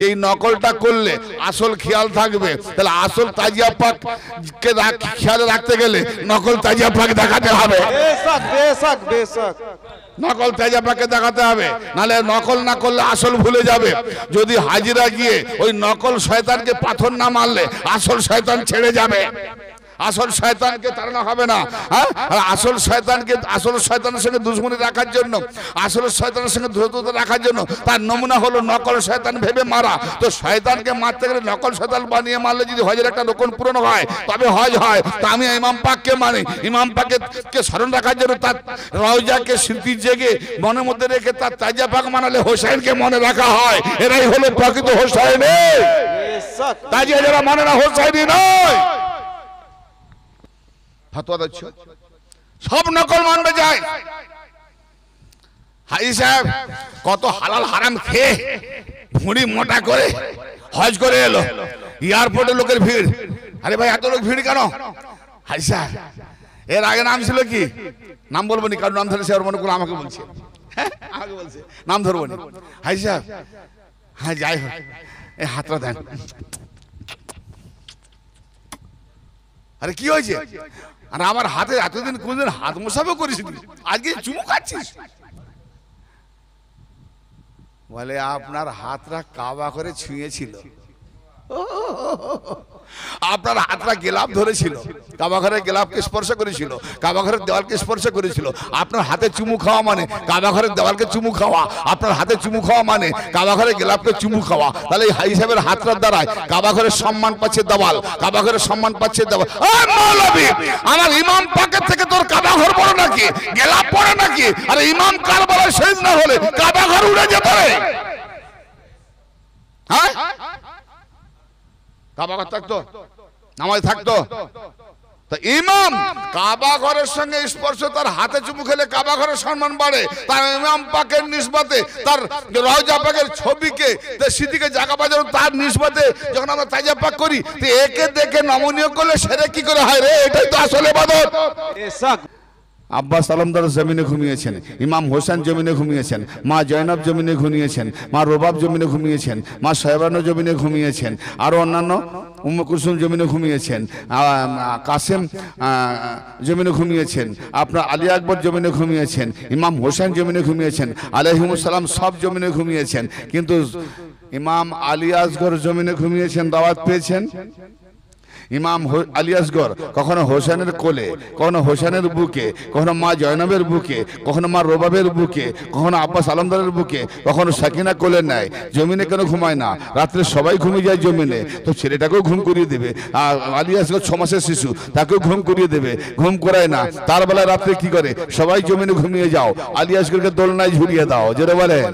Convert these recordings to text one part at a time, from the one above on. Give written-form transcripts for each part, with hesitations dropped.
এই নকলটা করলে আসল খেয়াল থাকবে। তাহলে আসল তাজিয়া পাক কে খেয়াল রাখতে গেলে নকল তাজিয়া পাক দেখাতে হবে। বেশক বেশক বেশক নকল তাজিয়া পাককে দেখাতে হবে, নাহলে নকল না করলে আসল ভুলে যাবে। যদি হাজিরা গিয়ে ওই নকল শয়তানকে পাথর না মারলে আসল শয়তান ছেড়ে যাবে, আসল শয়তানকে তাড়ানো হবে না। হ্যাঁ, আসল শয়তানকে আসল শয়তানের সঙ্গে দুশ্মনী রাখার জন্য, আসল শয়তানের সঙ্গে ধূর্ততা রাখার জন্য তার নমুনা হলো নকল শয়তান ভেবে মারা। তো শয়তানকে মারতে গেলে নকল শয়তান বানিয়ে মারলে যদি হজের একটা রোকন পূরণ হয় তবে হজ হয়। তো আমি ইমাম পাককে মানি, ইমাম পাককে স্মরণ রাখার জন্য তার রওজাকে স্মৃতি জেগে মনের মধ্যে রেখে তার তাজিয়া পাক মানালে হোসেনকে মনে রাখা হয়। এরাই হলো প্রকৃত হোসেনি। বেশক তাজিয়া যারা মানে না হোসেনি নয়। ফতোয়া দিচ্ছ সব নকল মানবে যায়। হাজি সাহেব কত হালাল হারাম খেয়ে ভুঁড়ি মোটা করে হজ করে এলো, এয়ারপোর্টে লোকের ভিড়। আরে ভাই এত লোক ভিড় কেন? হাজি সাহেব এর আগে নাম ছিল কি? নাম বলবো নি, কারণ নাম ধরে সে মনে করে আমাকে বলছে। হ্যাঁ আমাকে বলছে নাম ধরবো নি। হাজি সাহেব হ্যাঁ যাই হোক এই হাতটা দেন। আরে কি হয়েছে? আর আমার হাতে এতদিন কোনদিন হাত মোসাফা করিস, আজকে চুমু খাচ্ছিস? বলে আপনার হাতটা কাবা করে ছুঁয়েছিল, আপনার হাতটা গেলাপ ধরেছিল, কাবা ঘরের গেলাপকে স্পর্শ করেছিল, কাবা ঘরের দেওয়ালকে স্পর্শ করেছিল। আপনার হাতে চুমু খাওয়া মানে কাবা ঘরের দেওয়ালকে চুমু খাওয়া, আপনার হাতে চুমু খাওয়া মানে কাবা ঘরের গেলাপকে চুমু খাওয়া। তাহলে এই হাজি সাহেবের হাতটার দ্বারায় কাবা ঘরের সম্মান পাচ্ছে দেওয়াল, কাবা ঘরের সম্মান পাচ্ছে দেওয়াল। মৌলবী আমার ইমাম পাকের থেকে তোর কাবা ঘর বড় নাকি, গেলাপ বড় নাকি? আরে ইমাম কারবালায় শহীদ না হলে কাবা ঘর উড়ে যেতে পারে। হ্যাঁ কাবা ঘর থাকতো, নামাজ থাকতো। তা ইমাম কাবা ঘরের সঙ্গে স্পর্শ, তার হাতে চুমু খেলে কাবা ঘরের সম্মান বাড়ে। তার ইমাম পাকের নিসবতে, তার রওজা পাকের ছবিকে স্মৃতিকে জায়গা বাজানো তার নিসবতে যখন আমরা তাজিয়া পাক করি, তো একে দেখে নমনীয় করলে সেরে কি করে হয় রে? এটাই তো আসলে ইবাদত। বেশক আব্বাস আলমদার জমিনে ঘুমিয়েছেন, ইমাম হোসেন জমিনে ঘুমিয়েছেন, মা জয়নব জমিনে ঘুমিয়েছেন, মা রবাব জমিনে ঘুমিয়েছেন, মা সাহেবানো জমিনে ঘুমিয়েছেন, আরো অন্যান্য উম্মে কুলসুম জমিনে ঘুমিয়েছেন, কাসেম জমিনে ঘুমিয়েছেন, আপনার আলী আকবর জমিনে ঘুমিয়েছেন, ইমাম হোসেন জমিনে ঘুমিয়েছেন, আলাইহিমুস সালাম সব জমিনে ঘুমিয়েছেন। কিন্তু ইমাম আলী আসগর জমিনে ঘুমিয়েছেন, দাওয়াত পেয়েছেন। ইমাম আলী আসগর কখনো হোসেনের কোলে, কখনো হোসেনের বুকে, কখনো মা জয়নবের বুকে, কখনো মা রবাবের বুকে, কখনো আব্বাস আলমদারের বুকে, কখনো সাকিনা কোলে নেয়। জমিনে কেন ঘুমায় না? রাত্রে সবাই ঘুমিয়ে যায় জমিনে, তো ছেলেটাকেও ঘুম করিয়ে দেবে। আর আলী আসগর 6 মাসের শিশু, তাকেও ঘুম করিয়ে দেবে, ঘুম করায় না। তার বেলায় রাত্রে কি করে? সবাই জমিনে ঘুমিয়ে যাও, আলী আসগরকে দোলনায় ঝুলিয়ে দাও। জোরে বলেন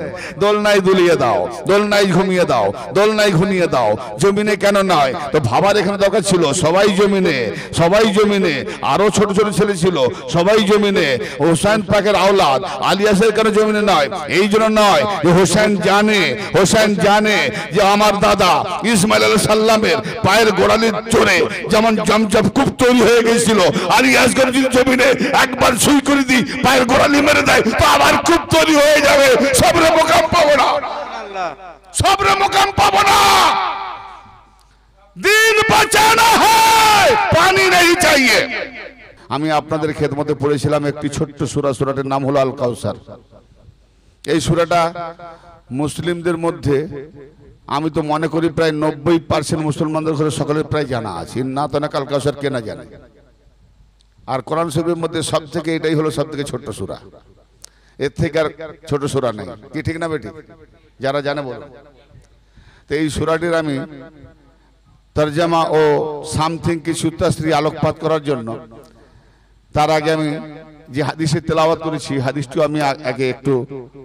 দোলনায় দুলিয়ে দাও, দোলনায় ঘুমিয়ে দাও, দোলনায় ঘুমিয়ে দাও। জমিনে কেন নয়? তো ভাবার এখানে দরকার ছিল সবাই জমিনে, সবাই জমিনে। আরো ছোট ছোট ছেলে ছিল, সবাই জমিনে। হোসেন পাকের আওলাদ আলিয়াসের কেন জমিনে নয়? এই জন্য নয় যে হোসেন জানে, হোসেন জানে যে আমার দাদা ইসমাইল আলাইহিস সালামের পায়ের গোড়ালির চড়ে যেমন জমজম কূপ তৈরি হয়ে গেছিল, আলিয়াসগর যদি জমিনে একবার সুই করে দিই, পায়ের গোড়ালি মেরে দেয়, তো আবার কূপ তৈরি হয়ে যাবে। সবরে মোকাম পাবো না, সবরে মোকাম পাবো না। দিন বাঁচানা হয়, পানি নেই চাইয়ে। আমি আপনাদের খেদমতে পড়েছিলাম একটি ছোট্ট সূরা, সূরাটার নাম হলো আল কাউসার। এই সূরাটা মুসলিমদের মধ্যে আমি তো মনে করি প্রায় 90% মুসলমানদের ঘরে সকলের প্রায় জানা আছে। না তো না আল কাউসার কে না জানে? আর কোরআন শরীফের মধ্যে সব থেকে এটাই হলো সব থেকে ছোট্ট সূরা, এর থেকে আর ছোট সূরা নেই। কি ঠিক না বেটি? যারা জানে বলো। তো এই সূরাটির আমি তরজমা ও সামথিং কিছু তাসরি আলোকপাত করার জন্য তার আগে আমি যে হাদিসের তেলাওয়াত করেছি, হাদিসটি আমি আগে একটু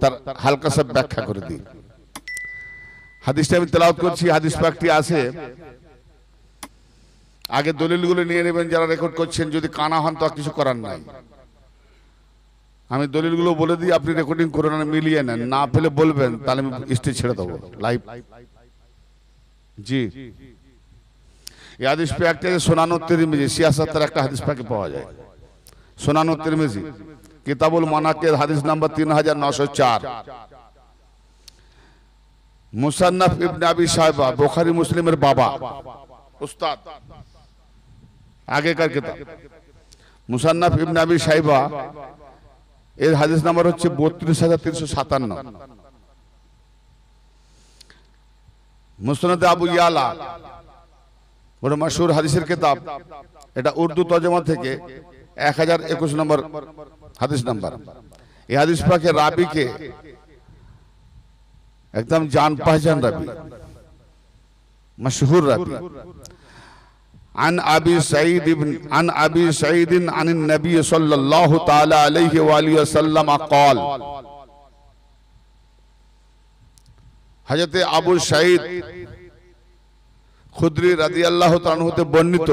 তার হালকা সব ব্যাখ্যা করে দিই। হাদিসটা আমি তেলাওয়াত করছি, হাদিস পাকটি আছে। আগে দলিলগুলো নিয়ে নেবেন যারা রেকর্ড করছেন, যদি কানা হন তো কিছু করার নাই। আমি দলিলগুলো বলে দিই, আপনি রেকর্ডিং করে নেন, মিলিয়ে নেন, না পেলে বলবেন, তাহলে আমি স্টেজ ছেড়ে দেবো লাইভ। জি এই হাদিস পাকটি সুনান তিরমিজি ৭৬ একটা হাদিস পাকে পাওয়া যায়। সুনান তিরমিজি কিতাবুল মানাকির হাদিস নাম্বার ৩৯০৪। মুসান্নাফ ইবনে আবি শায়বা, বুখারী মুসলিমের বাবা, উস্তাদ, আগেকার কিতাব মুসান্নাফ ইবনে আবি শায়বা, এর হাদিস নাম্বার হচ্ছে ৩২,৩৫৭। মুসনাদে আবু ইয়ালা, বড় মাশহুর হাদিসের কিতাব, এটা উর্দু তরজমা থেকে ১০২১ নম্বর হাদিস নাম্বার। এই হাদিস পাকের রাবিকে एकदम जान पहचान रबी, मशहूर रबी। अन अबी सईद अन नबी सल्लल्लाहु ताला अलैहि वसल्लम क़ाल, हजरत अबू सईद खुदरी রাদিয়াল্লাহু তাআলা হতে বর্ণিত,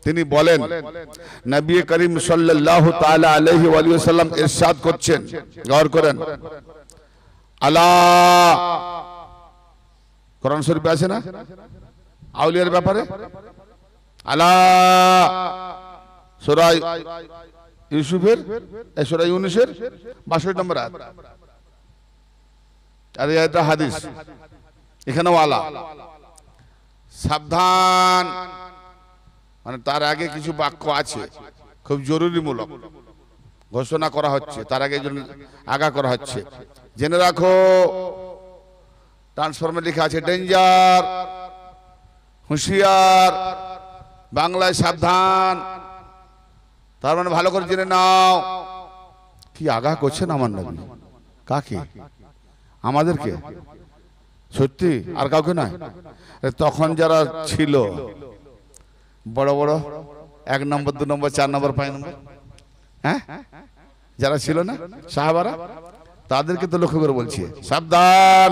তিনি বলেন নবী করিম সাল্লাল্লাহু তাআলা আলাইহি ওয়াসাল্লাম ইরশাদ করছেন, গৌর করেন, আল্লাহ, কোরআন শরীফে আছে না আউলিয়ার ব্যাপারে, আল্লাহ সূরা ইউসুফের, সূরা ইউনূসের ৬২ নম্বর আয়াত। আর এটা হাদিস, এখানেও আল্লাহ সাবধান, মানে তার আগে কিছু বাক্য আছে খুব জরুরিমূলক ঘোষণা করা হচ্ছে, তার আগে আগা করা হচ্ছে। জেনে রাখো, ট্রান্সফরমে লেখা আছে ডেঞ্জার, হুঁশিয়ার, বাংলায় সাবধান, তার মানে ভালো করে জেনে নাও। কি আগা করছেন আমার নবী, কাকে? আমাদেরকে, সত্যি আর কাউকে নয়। তখন যারা ছিল বড় বড় ১ নম্বর ২ নম্বর ৪ নম্বর ৫ নম্বর, হ্যাঁ, যারা ছিল না সাহাবারা, তাদেরকে তো লক্ষ্য করে বলছি সাবধান।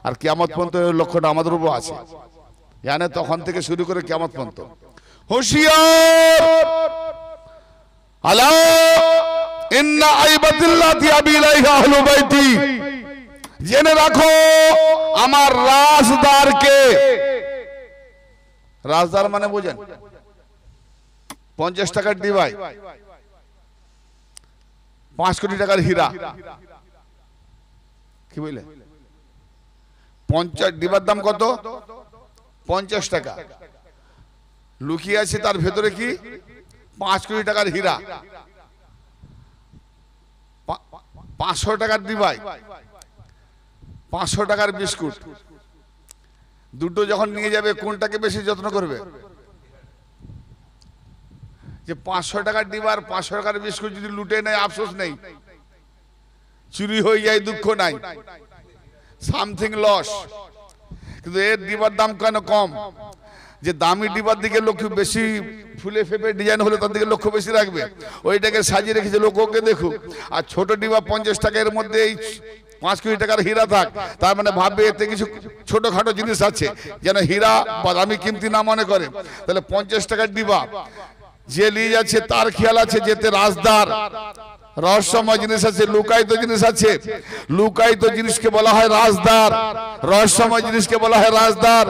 আর কিয়ামত পর্যন্ত লক্ষ্যটা আমাদের উপর আছে, জানে, তখন থেকে শুরু করে কিয়ামত পর্যন্ত। হুঁশিয়ার, আলা ইন্না আইবাতিল্লাতি আবিলাইহা আহলু বাইতি, জেনে রাখো আমার রাজদারকে। রাজদার মানে বোঝেন, ৫০ টাকার ডিবাই ৫ কোটি টাকার হীরা, কি বললে? ৫০ ডিবার দাম কত? ৫০ টাকা। লুকিয়ে আছে তার ভেতরে কি? ৫ কোটি টাকার হীরা। ৫০০ টাকার ডিবাই, ৫০০ টাকার বিস্কুট, দুটো যখন নিয়ে যাবে কোনটাকে বেশি যত্ন করবে? যে ৫০০ টাকার ডিবার ৫০০ টাকার বিস্কুট যদি লুটে নেয় আফসোস নেই, চুরি হয়ে যায় দুঃখ নাই, সামথিং লস। কিন্তু এর ডিবার দাম কেন কম? যে দামি ডিবার দিকে লক্ষ্য বেশি, ফুলে ফেপে ডিজাইন হলে তার দিকে লক্ষ্য বেশি রাখবে, ওইটাকে সাজিয়ে রেখেছে লোক ওকে দেখুক। আর ছোট ডিবা ৫০ টাকার মধ্যে এই ৫ কোটি টাকার হীরা থাক, তার মানে ভাববে এতে কিছু ছোটখাটো জিনিস আছে, যেন হীরা বা দামি কিমতি না মনে করে। তাহলে ৫০ টাকার ডিবা যে নিয়ে যাচ্ছে তার খেয়াল আছে যেতে রাজদার, রহস্যময় জিনিস আছে, লুকায়িত জিনিস আছে। লুকায়িত জিনিসকে বলা হয় রাজদার, রহস্যময় জিনিসকে বলা হয় রাজদার,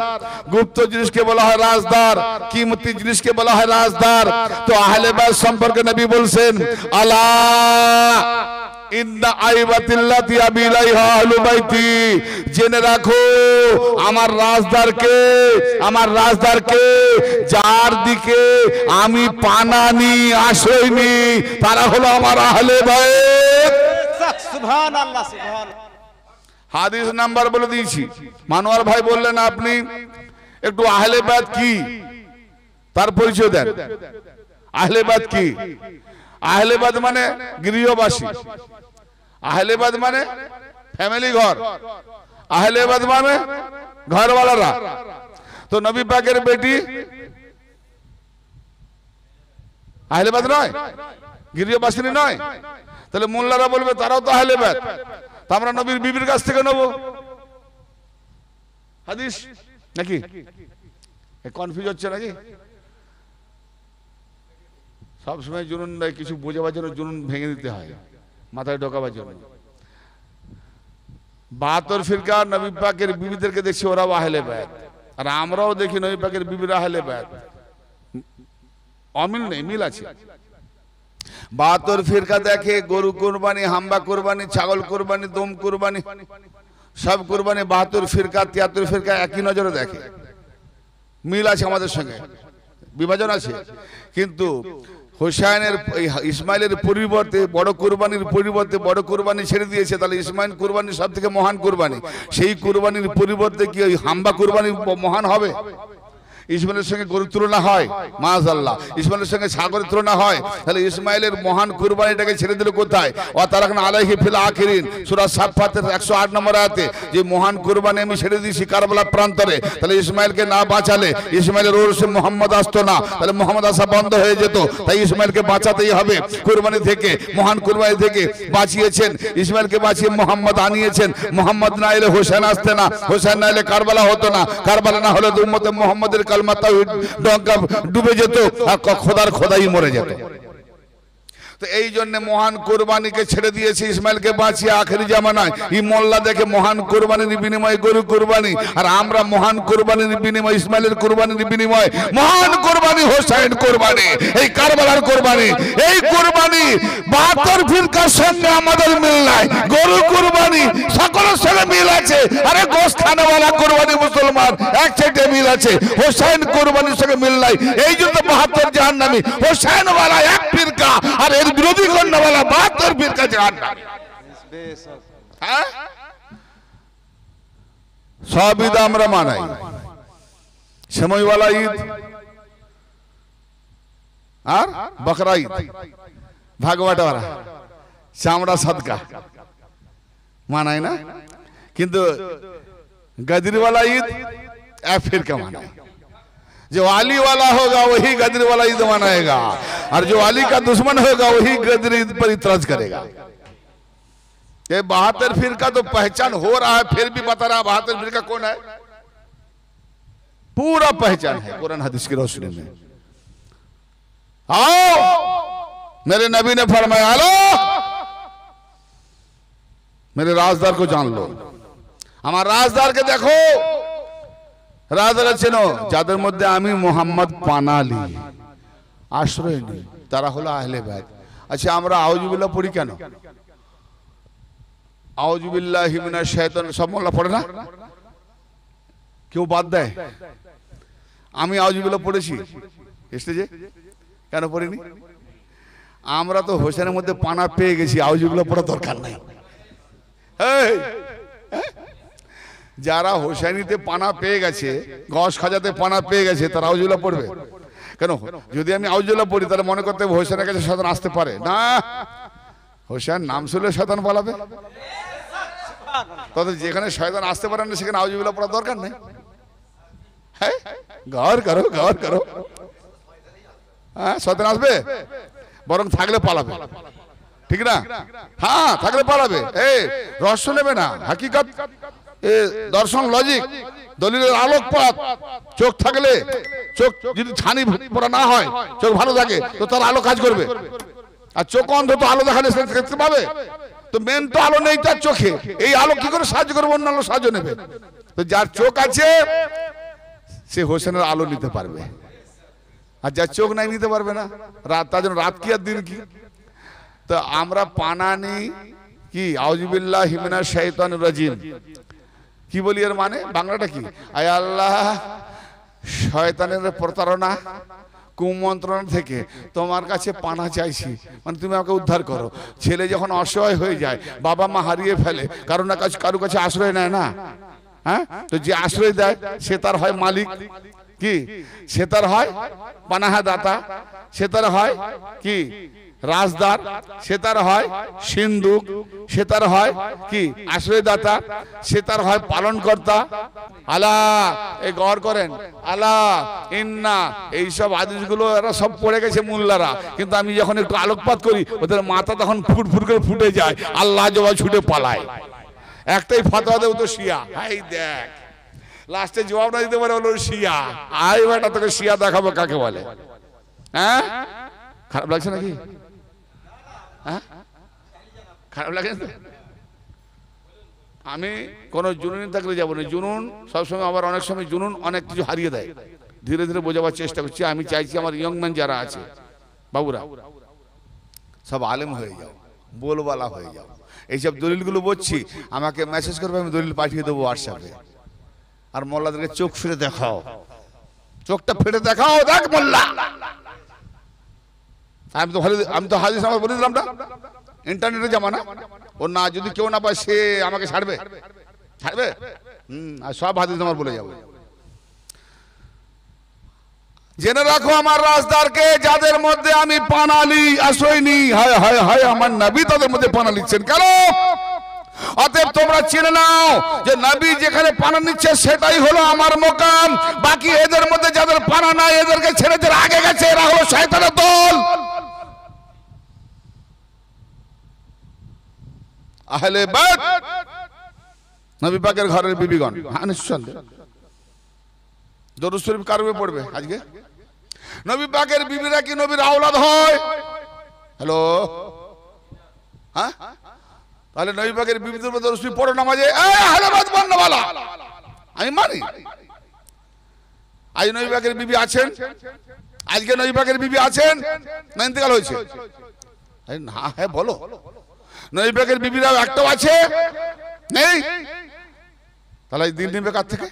গুপ্ত জিনিসকে বলা হয় রাজদার, কিমতি জিনিসকে বলা হয় রাজদার। তো আহলে বাইত সম্পর্কে নবী বলছেন, আলা ইন্না আইবাতিল্লাতি আবিলাইহা আহলু বাইতি, জেনে রাখো আমার রাজদারকে, আমার রাজদারকে, যার দিকে আমি পানানি আসইনি, তারা হলো আমার আহলে বাইত। সুবহানাল্লাহ, সুবহানাল্লাহ। হাদিস নাম্বার বলে দিয়েছি। মানোয়ার ভাই বললেন আপনি একটু আহলে বাইত কি তার পরিচয় দেন। আহলে বাইত কি? আহলে বাইত মানে গৃহবাসী, আহলে বাইত মানে ফ্যামিলি ঘর, আহলে বাইত মানে ঘরওয়ালারা। তো নবী পাকের বেটি আহলে বাইত নয়, গৃহবাসী নয়, তাহলে মোল্লারা বলবে তারাও তো আহলে বাইত, তা আমরা নবীর বিবির কাছ থেকে নেব হাদিস নাকি? কনফিউজ হচ্ছে নাকি? সবসময় জুনুন কিছু বোঝাবার জন্য জুনুন ভেঙে দিতে হয়, মাথায় ঢোকাবার জন্য। ৭২ ফিরকা নবী পাকের বিবিদেরকে দেখছি ওরাও আহলে বাইত, আর আমরাও দেখি নবী পাকের বিবিরা আহলে বাইত। অমিল নেই, মিল আছে। ৭২ ফিরকা দেখে গরু কোরবানি, হাম্বা কোরবানি, ছাগল কোরবানি, দম কোরবানি, সব কুরবানি 72 ফিরকা 73 ফিরকা একই নজরে দেখে, মিল আছে আমাদের সঙ্গে, বিভাজন আছে। কিন্তু হোসাইনের ইসমাইলের পরিবর্তে বড় কুরবানির পরিবর্তে বড় কুরবানি ছেড়ে দিয়েছে, তাহলে ইসমাইল কুরবানি সব থেকে মহান কুরবানি, সেই কুরবানির পরিবর্তে কি ওই হাম্বা কুরবানি মহান হবে? ইসমাইলের সঙ্গে গরুর তুলনা হয়? মাশাআল্লাহ। ইসমাইলের সঙ্গে ছাগলের তুলনা হয়? তাহলে ইসমাইলের মহান কুরবানিটাকে ছেড়ে দিল কোথায়? ওয়া তারাকনা আলাইহি ফিল আখিরিন, সূরা সাফফাতের 108 নম্বর আয়াতে, যে মহান কুরবানি আমি ছেড়ে দিয়েছি কারবালা প্রান্তরে। তাহলে ইসমাইলকে না বাঁচালে ইসমাইলের ওরসে মুহাম্মদ আসতো না, তাহলে মুহাম্মদ আসা বন্ধ হয়ে যেত। তাই ইসমাইলকে বাঁচাতেই হবে কুরবানি থেকে, মহান কুরবানি থেকে বাঁচিয়েছেন। ইসমাইলকে বাঁচিয়ে মুহাম্মদ আনিয়েছেন। মুহাম্মদ না এলে হোসেন আসতে না, হোসেন না এলে কারবালা হতো না, কারবালা না হলে উম্মতে মুহাম্মদের কালমা তাওহীদ ডঙ্কা ডুবে যেত আর খোদার খোদাই মরে যেত। তো এই জন্য মহান কুরবানিকে ছেড়ে দিয়েছে, ইসমাইলকে বাঁচিয়ে আখেরি জামানায় এই মোল্লা দেখে মহান কুরবানির বিনিময়ে গরু কুরবানি, আর আমরা মহান কুরবানির বিনিময়ে ইসমাইলের কুরবানির বিনিময়ে মহান কুরবানি হোসেন কুরবানি, এই কারবালার কুরবানি। এই কুরবানি 72 ফিরকার সঙ্গে আমাদের মিল নাই, গরু কুরবানি সকলের সঙ্গে মিল আছে। আরে গোশত খানেওয়ালা কুরবানি মুসলমান এক সাইডে মিল আছে, হোসেন কুরবানির সঙ্গে মিল নাই। এই জন্য 72 জাহান্নামী, হোসেনওয়ালা এক ফিরকা আর এর বিরোধী করনেওয়ালা 72 ফিরকা জাহান্নামী। হ্যাঁ, সব ঈদ আমরা মানাই, সময়ওয়ালা ঈদ আর বকরা ঈদ, ভাগবাটোয়ারা, চামড়া সদকা মানাই না। কিন্তু गदरी वाला ईद या फिर क्या मानाए? जो अली वाला होगा वही गदरी वाला ईद मनाएगा, और जो अली का दुश्मन होगा वही गदरी ईद पर इतराज करेगा। ये 72 फिरका तो पहचान हो रहा है, फिर भी बता रहा 72 फिरका कौन है, पूरा पहचान है कुरान हदीस की रोशनी में। आओ, मेरे नबी ने फरमाया, लो मेरे राजदार को जान लो, আমার রাজদারকে দেখো, রাজদার চেনো, যাদের মধ্যে আমি মোহাম্মদ পানালি আশ্রয় নিই, তারা হলো আহলে বাইত। আচ্ছা, আমরা আউযুবিল্লাহ পড়ি কেন? আউযুবিল্লাহি মিনাশ শাইতান, সব মোল্লা পড়ে না, কেউ বাদ দেয়? আমি আউযুবিল্লাহ পড়েছি স্টেজে, কেন পড়িনি? আমরা তো হোসেনের মধ্যে পানা পেয়ে গেছি, আউযুবিল্লাহ পড়ার দরকার নাই। যারা হোসেনিতে পানা পেয়ে গেছে, গস খাজাতে পানা পেয়ে গেছে, তারা আউযুবিল্লাহ পড়বে কেন? যদি আমি আউযুবিল্লাহ পড়ি তাহলে মনে করতে হবে হোসেনের কাছে শয়তান আসতে পারে না। হোসেন নাম শুনলে শয়তান পালাবে, তবে যেখানে শয়তান আসতে পারে না সেখানে আউযুবিল্লাহ পড়ার দরকার নেই। হ্যাঁ, গৌর করো, গৌর করো। হ্যাঁ, শয়তান আসবে, বরং থাকলে পালাবে, ঠিক না? হ্যাঁ, থাকলে পালাবে। এই রহস্য নেবে না, হাকিকত, দর্শন, লজিক, দলিলের আলোকপাত। চোখ থাকলে, চোখ যদি ছানি পড়া না হয়, চোখ ভালো থাকে তো তার আলো কাজ করবে। আর চোখ অন্ধ তো আলো দেখালে সে দেখতে পাবে, তো মেন তো আলো নেই তার চোখে, এই আলো কি করে সাহায্য করবে? অন্য আলো সাহায্য নেবে। তো যার চোখ আছে সে হোসেনের আলো নিতে পারবে, আর যার চোখ নাই নিতে পারবে না। রাত, তার জন্য রাত কি আর দিন কি? তো আমরা পানানি কি আউযুবিল্লাহি মিনাশ শাইতানির রাজিম কি বলি, এর মানে বাংলাটা কি? আয় আল্লাহ, শয়তানের প্রতারণা কুমন্ত্রণা থেকে তোমার কাছে পানা চাইছি, মানে তুমি আমাকে উদ্ধার করো। ছেলে যখন অসহায় হয়ে যায়, বাবা মা হারিয়ে ফেলে, কারো কাছে আশ্রয় নেয় না। হ্যাঁ, তো যে আশ্রয় দেয় সে তার হয় মালিক, কি সে তার হয় পানাহা দাতা, সে তার হয় কি রাজদার, সে তার হয় সিন্ধুক, সে তার হয় কি আশ্রয়দাতা, সে তার হয় পালন কর্তা। আলা, এই গৌর করেন, আলা ইন্না, এইসব হাদিসগুলো এরা সব পড়ে গেছে মোল্লারা, কিন্তু আমি যখন একটু আলোকপাত করি ওদের মাথা তখন ফুট ফুট করে ফুটে যায়, আল্লাহ জবাব ছুটে পালায়। একটাই ফতোয়া দেব তো শিয়া, এই দেখ লাস্টে জবাব না দিতে পারে বলো শিয়া। আই বেটা তোকে শিয়া দেখাবো কাকে বলে। হ্যাঁ, খারাপ লাগছে নাকি? হ্যাঁ, খারাপ লাগে তো? আমি কোনো জুনুন থাকলে যাবো না। জুনুন সবসময়, আবার অনেক সময় জুনুন অনেক কিছু হারিয়ে দেয়। ধীরে ধীরে বোঝাবার চেষ্টা করছি। আমি চাইছি আমার ইয়ংম্যান যারা আছে বাবুরা, সব আলেম হয়ে যাও, बोलवाला हो जाओ। এইসব দলিলগুলো বলছি, আমাকে মেসেজ করবে, আমি দলিল পাঠিয়ে দেবো হোয়াটসঅ্যাপে। আর মোল্লাদেরকে চোখ ফিরে দেখাও, চোখটা ফিরে দেখাও, দেখ মোল্লা। আমি তো হাদিস আমার বলে দিলাম না, ইন্টারনেটে জামানা। ও না, যদি কেউ না পায় সে আমাকে ছাড়বে, ছাড়বে? আর সব হাদিস আমার বলে যাবো। জেনে রাখো আমার রাজদারকে, যাদের মধ্যে আমি পানালি আশ্রয়নি, হায় হায় হায়, আমার নবী তাদের মধ্যে পানা নিচ্ছেন কেন? অতএব তোমরা চিনে নাও যে নবী যেখানে পানা নিচ্ছে সেটাই হলো আমার মোকাম। বাকি এদের মধ্যে যাদের পানা নাই, এদেরকে ছেড়ে যারা আগে গেছে, এরা হলো শয়তানের দল। আহলে বাইত, নবী পাকের ঘরের বিবিগণ, হ্যাঁ নিঃসন্দেহে। দরুদ শরীফ কার উপরে পড়বে আজকে? নবী পাকের বিবিরা কি নবীর আওলাদ হয়? হ্যালো, হ্যাঁ? তাহলে নবী পাকের বিবিদের উপর দরুদ শরীফ পড়ো নামাজে, আহলে বাইত মাননেওয়ালা। আমি মানি। আজ নবী পাকের বিবি আছেন? আজকে নবী পাকের বিবি আছেন না ইন্তেকাল হয়েছে? না, হ্যাঁ বলো। নবী পাকের বিবিরাও একটাও আছে? নেই। তাহলে দিন নেবে কার থেকে?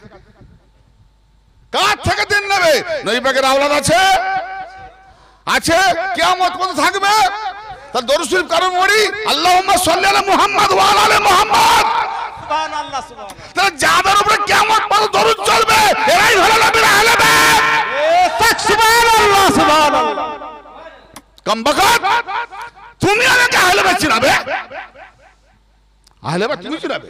কার থেকে দিন নেবে? নবী পাকের আওলাদ আছে, আছে, কিয়ামত পর্যন্ত থাকবে। তাহলে দরুদ শরীফ কারণ পড়ি, আল্লাহুম্মা সাল্লি আলা মুহাম্মাদ ওয়া আলা আলি মুহাম্মাদ। সুবহানাল্লাহ, সুবহানাল্লাহ। তাহলে যাদের উপরে কিয়ামত পর্যন্ত দরুদ চলবে, এরাই হলো নবীর আহলে বাইত। সুবহানাল্লাহ, সুবহানাল্লাহ। কমবখত, তুমি আমাকে আহলে বাইত চিনাবে? আহলে বাইত তুমি চিনাবে?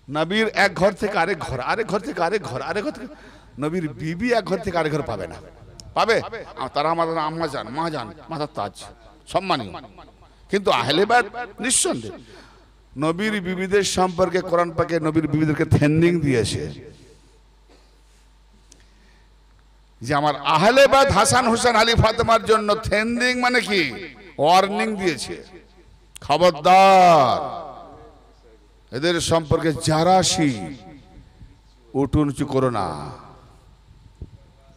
নবীর এক ঘর থেকে আরেক ঘর, আরেক ঘর থেকে আরেক ঘর, আরেক ঘর থেকে, নবীর বিবি এক ঘর থেকে আরেক ঘর পাবে না। পাবে? তারা আমাদের আম্মা জান, মা জান, মাথার তাজ, সম্মানীয়। কিন্তু আহলে বাইত নিঃসন্দেহে নবীর বিবিদের সম্পর্কে কোরআন পাকে নবীর বিবিদেরকে থ্রেনিং দিয়েছে যে আমার আহলে বাইত হাসান হোসেন আলী ফাতেমার জন্য। থ্রেনিং মানে কি? ওয়ার্নিং দিয়েছে, খবরদার এদের সম্পর্কে জারাশি উঁচু নিচু করো না,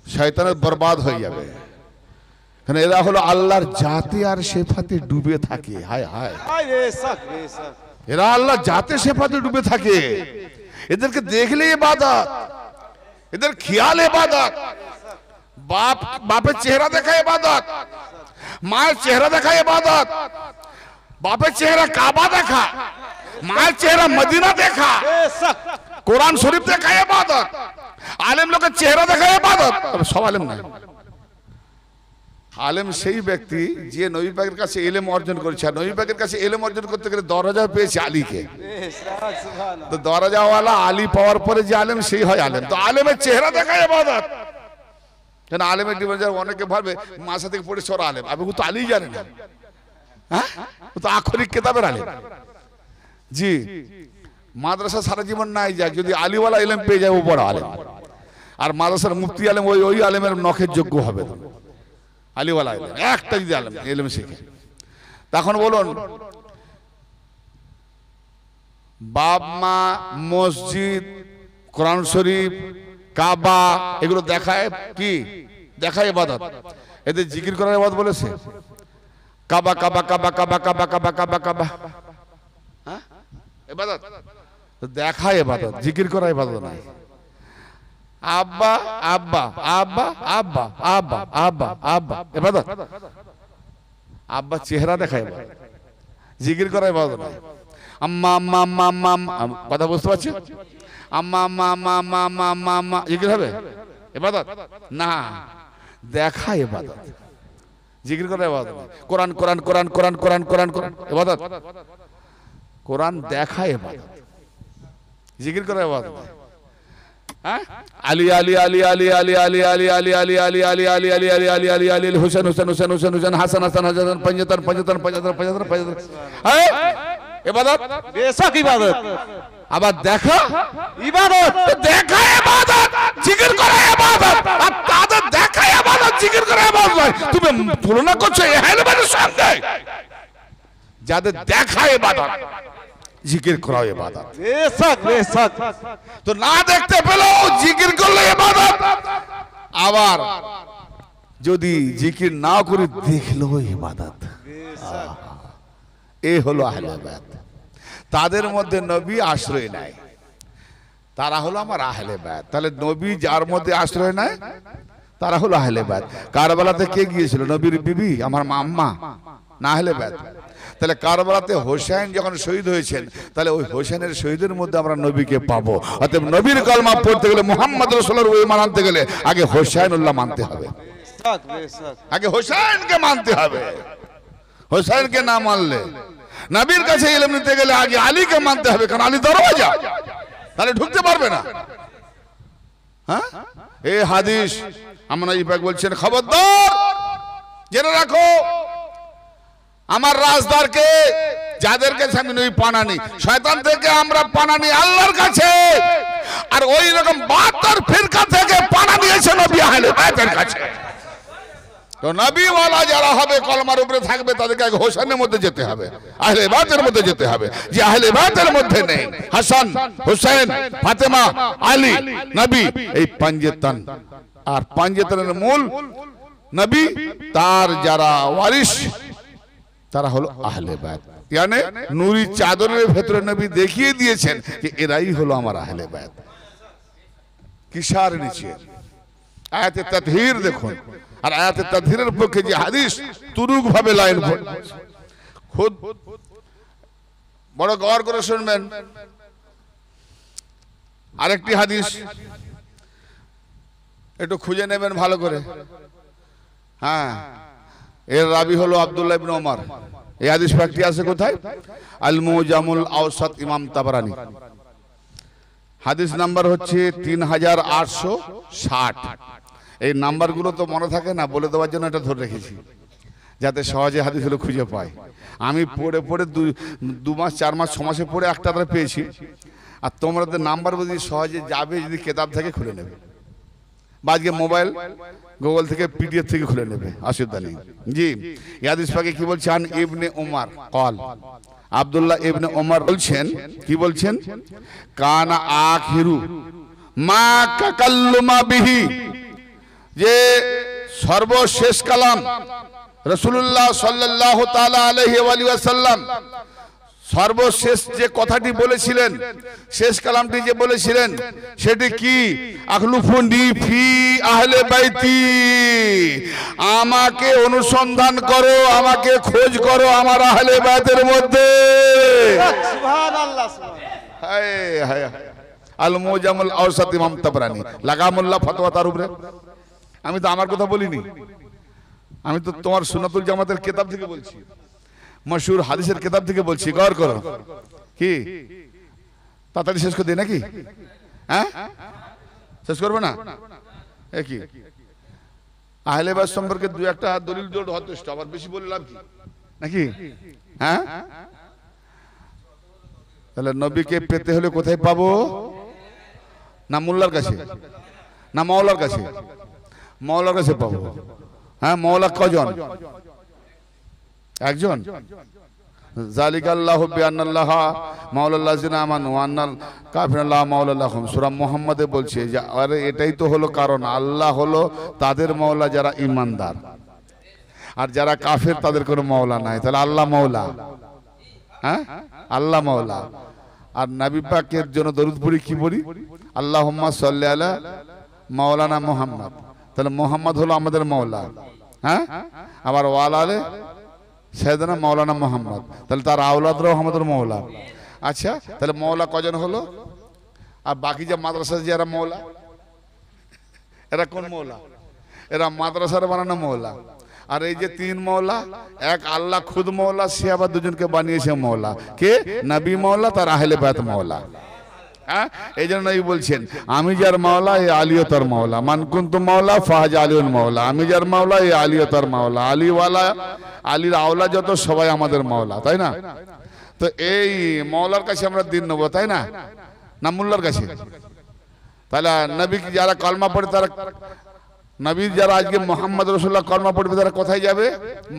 শয়তানের বরবাদ হয়ে যাবে। কারণ এরা হলো আল্লাহর জাতে আর সেফাতে ডুবে থাকে। হায় হায়, এরা আল্লাহ জাতে সেফাতে ডুবে থাকে। এদেরকে দেখলে ইবাদত, এদের খেয়াল ইবাদত। বাপের চেহারা দেখা ইবাদত, মায়ের চেহারা দেখা ইবাদত। বাপের চেহারা কাবা দেখা, মায়ের চেহারা মদিনা দেখা, কোরআন শরীফ দেখা ইবাদত। আলেম লোকের চেহারা দেখা ইবাদত। সব আলেম নয়। আলেম সেই ব্যক্তি যে নবী পাকের কাছে ইলম অর্জন করেছে। আর নবী পাকের কাছে ইলম অর্জন করতে গেলে দরজা পেয়েছে আলীকে। তো দরজাওয়ালা আলী পাওয়ার পরে যে আলেম, সেই হয় আলেম। তো আলেমের চেহারা দেখা ইবাদত। কেন আলেমের ডিমান্ড অনেকে ভাবে মাসা থেকে পড়েছে ওরা আলেম। আমি তো আলী জানে না, হ্যাঁ? ও তো আক্ষরিক কিতাবের আলেম। জি, মাদ্রাসা সারা জীবন নাই যাক, যদি আলীওয়ালা ইলম পেয়ে যায় ও বড় আলেম। আর মাদ্রাসার মুফতি আলেম ওই আলেমের নখের যোগ্য হবে। আলীওয়ালা ইলম একটা যদি আলেম ইলম শিখে, তখন বলুন বাপ মা, মসজিদ, কোরআন শরীফ, কাবা এগুলো দেখায় কি? দেখায় ইবাদত। এদের জিকির করার ইবাদত বলেছে? কাবা কাবা কাবা কাবা কাবা কাবা কাবা কাবা, হ্যাঁ ইবাদত? দেখায় ইবাদত, জিকির করা ইবাদত নাই। আব্বা আব্বা আব্বা আব্বা আব্বা আব্বা আব্বা ইবাদত? আব্বা চেহারা দেখায় ইবাদত, জিকির করা ইবাদত নাই। আম্মা আম্মা আম্মা আম্মা, কথা বুঝতে পারছি? আম্মা আম্মা আম্মা আম্মা আম্মা আম্মা আম্মা, জিকির হবে? ইবাদত না, দেখা ইবাদত, জিকির করা ইবাদত। কোরআন কোরআন কোরআন কোরআন কোরআন কোরআন কোরআন ইবাদত? কোরআন দেখা ইবাদত, জিকির করা ইবাদত। হ্যাঁ, আলী আলী আলী আলী আলী আলী আলী আলী আলী আলী আলী আলী আলী আলী আলী আলী আলী আলী হোসেন হোসেন হোসেন হোসেন হোসেন হাসান হাসান হাসান পঞ্চায়েত পঞ্চায়েত পঞ্চায়েত পঞ্চায়েত পঞ্চায়েত, হ্যাঁ ইবাদত, বেশক ইবাদত। আবার দেখা ইবাদত, দেখা ইবাদত, জিকির করা ইবাদত। আর তাদের দেখা ইবাদত, জিকির করা ইবাদত নয়। তুমি তুলনা করছো আহলে বাইতের সঙ্গে? যাদের দেখা ইবাদত, জিকির করা ইবাদত। বেশক বেশক। তো না দেখতে পেলেও জিকির করলে ইবাদত। আবার যদি জিকির না করে দেখলেও ইবাদত। এ হলো আহলে বায়াত। তাদের মধ্যে নবী আশ্রয় নেয়, তারা হলো আমার আহলে বায়াত। তাহলে নবী যার মধ্যে আশ্রয় নেয় তারা হলো আহলে বায়াত। কারবালাতে কে গিয়েছিল? নবীর বিবি, আমার আম্মা, না আহলে বায়াত? তাহলে কারবালাতে হোসেন যখন শহীদ হয়েছেন, তাহলে ওই হোসেনের শহীদের মধ্যে আমরা নবীকে পাবো। অতএব নবীর কলমা পড়তে গেলে, মুহাম্মদ রাসূলুল্লাহর ওই মানতে গেলে আগে হোসেনুল্লাহ মানতে হবে, আগে হোসেনকে মানতে হবে। হোসেনকে না মানলে, নবীর কাছে ইলম নিতে গেলে আগে আলীকে মানতে হবে, কারণ আলী দরওয়াজা, তাহলে ঢুকতে পারবে না। হ্যাঁ, এই হাদিস আমরা ইপাক বলছেন, খবরদার জেনে রাখো, আমার রাজদারকে, যাদের কাছে আমি নই পানানি, শয়তান থেকে আমরা পানানি আল্লাহর কাছে, আর ওই রকম 72 ফিরকা থেকে পানা নিয়েছে নবী আহলে বায়াতের কাছে। তো নবীওয়ালা যারা হবে, কলমার উপরে থাকবে, তাদেরকে আগে হোসেনের মধ্যে যেতে হবে, আহলে বায়াতের মধ্যে যেতে হবে। যে আহলে বায়াতের মধ্যে নেই, হাসান, হুসাইন, ফাতেমা, আলী, নবী, এই পাঞ্জেতান, আর পাঞ্জেতানের মূল নবী, তার যারা ওয়ারিস তারা হলো আহলে বায়াত। মানে নূরি চাদরের ভেতরে নবী দেখিয়ে দিয়েছেন যে এরাই হলো আমার আহলে বায়াত। কিসার নিচে আয়াতে তাতহীর দেখুন, আর আয়াতে তাতহীরের পক্ষে যে হাদিস তুরুক ভাবে লাইন খুদ বড় গৌর করে শুনবেন। আরেকটি হাদিস একটু খুঁজে নেবেন ভালো করে। হ্যাঁ, এর রাবি হলো আব্দুল্লাহ ইবনে ওমর। এই হাদিস পাকটি আছে কোথায়? আল মুজামুল আওসাত, ইমাম তাবরানী। হাদিস নাম্বার হচ্ছে 3860। এই নাম্বারগুলো তো মনে থাকে না, বলে দেওয়ার জন্য এটা ধরে রেখেছি, যাতে সহজে হাদিসগুলো খুঁজে পাই। আমি পড়ে পড়ে 2 মাস 4 মাস 6 মাসে পড়ে একটা পেয়েছি। আর তোমরা তো নাম্বার যদি সহজে যাবে, যদি কেতাব থেকে খুলে নেবে, বা আজকে মোবাইল গুগল থেকে পিডিএফ থেকে খুলে নেবে, অসুবিধা নেই। জি, হাদিস পাকে কি বলছে? আন ইবনে উমর قال, আব্দুল্লাহ ইবনে উমর বলছেন, কি বলছেন? কানা আখিরু মা তাকাল্লুমা বিহি, যে সর্বশেষ কালাম রাসূলুল্লাহ সাল্লাল্লাহু তাআলা আলাইহি ওয়া সাল্লাম সর্বশেষ যে কথাটি বলেছিলেন, শেষ কালামটি যে বলেছিলেন, সেটি কি? আখলুফুনি ফি আহলে বাইতি, আমাকে অনুসন্ধান করো, আমাকে খোঁজ করো আমার আহলে বাইতের মধ্যে। সুবহানাল্লাহ, হায় হায়। আল মুজামুল আওসাত, ইমাম তাবরানী। লাগামুল্লাহ ফতোয়া তার উপরে। আমি তো আমার কথা বলিনি, আমি তো তোমার সুন্নাতুল জামাতের কিতাব থেকে বলছি, মশহুর হাদিসের কিতাব থেকে বলছি। গৌর করো। কি তাড়াতাড়ি শেষ করে দিই নাকি? হ্যাঁ, শেষ করবে না? কি আহলে বায়াত সম্পর্কে 2-1টা দলিল জোড় যথেষ্ট, আবার বেশি বলে লাভ কি নাকি? হ্যাঁ, তাহলে নবীকে পেতে হলে কোথায় পাবো? না মোল্লার কাছে, না মাওলার কাছে? মাওলার কাছে পাবো। হ্যাঁ, মাওলা কজন? একজন। যালিকাল্লাহু বিআন্নাল্লাহা মাওলাল্লাযিনা আমানু ওয়া আন্নাল কাফিরিনা লা মাওলা লাহুম। সূরা মুহাম্মাদে বলছে যে আরে এটাই তো হলো কারণ, আল্লাহ হলো তাদের মাওলা যারা ঈমানদার, আর যারা কাফের তাদের কোনো মাওলা নাই। তাহলে আল্লাহ মাওলা। হ্যাঁ, আল্লাহ মাওলা। আর নবী পাকের জন্য দরুদ পড়ি, কি বলি? আল্লাহুম্মা সাল্লি আলা মাওলানা মুহাম্মদ। তাহলে মুহাম্মদ হলো আমাদের মাওলা। হ্যাঁ, আবার ওয়ালালে সাইয়েদনা মাওলানা মুহাম্মদ, তাহলে তার আওলাদরাও আমাদের মাওলা। আচ্ছা, তাহলে মাওলা কজন হলো? আর বাকি যে মাদ্রাসা যারা মাওলা, এরা কোন মাওলা? এরা মাদ্রাসার বানানো মাওলা। আর এই যে 3 মাওলা, এক আল্লাহ খুদ মাওলা, সে আবার দুজনকে বানিয়েছে মাওলা। কে? নবী মাওলা, তার আহলে বায়াত মাওলা। হ্যাঁ, এই জন্য বলছেন আমি যার মাওলা এ আলীও তার মাওলা, মান কুনতু মাওলা ফাহাজ আলীউন মাওলা। আমি যার মাওলা এ আলীও তার মাওলা। আলীওয়ালা, আলীর আওলা যত সবাই আমাদের মাওলা, তাই না? তো এই মাওলার কাছে আমরা দিন নেবো, তাই না? না মোল্লার কাছে? তাহলে নবী যারা কলমা পড়ে, তারা নবী যারা আজকে মুহাম্মদ রাসূলুল্লাহ কলমা পড়বে, তারা কোথায় যাবে?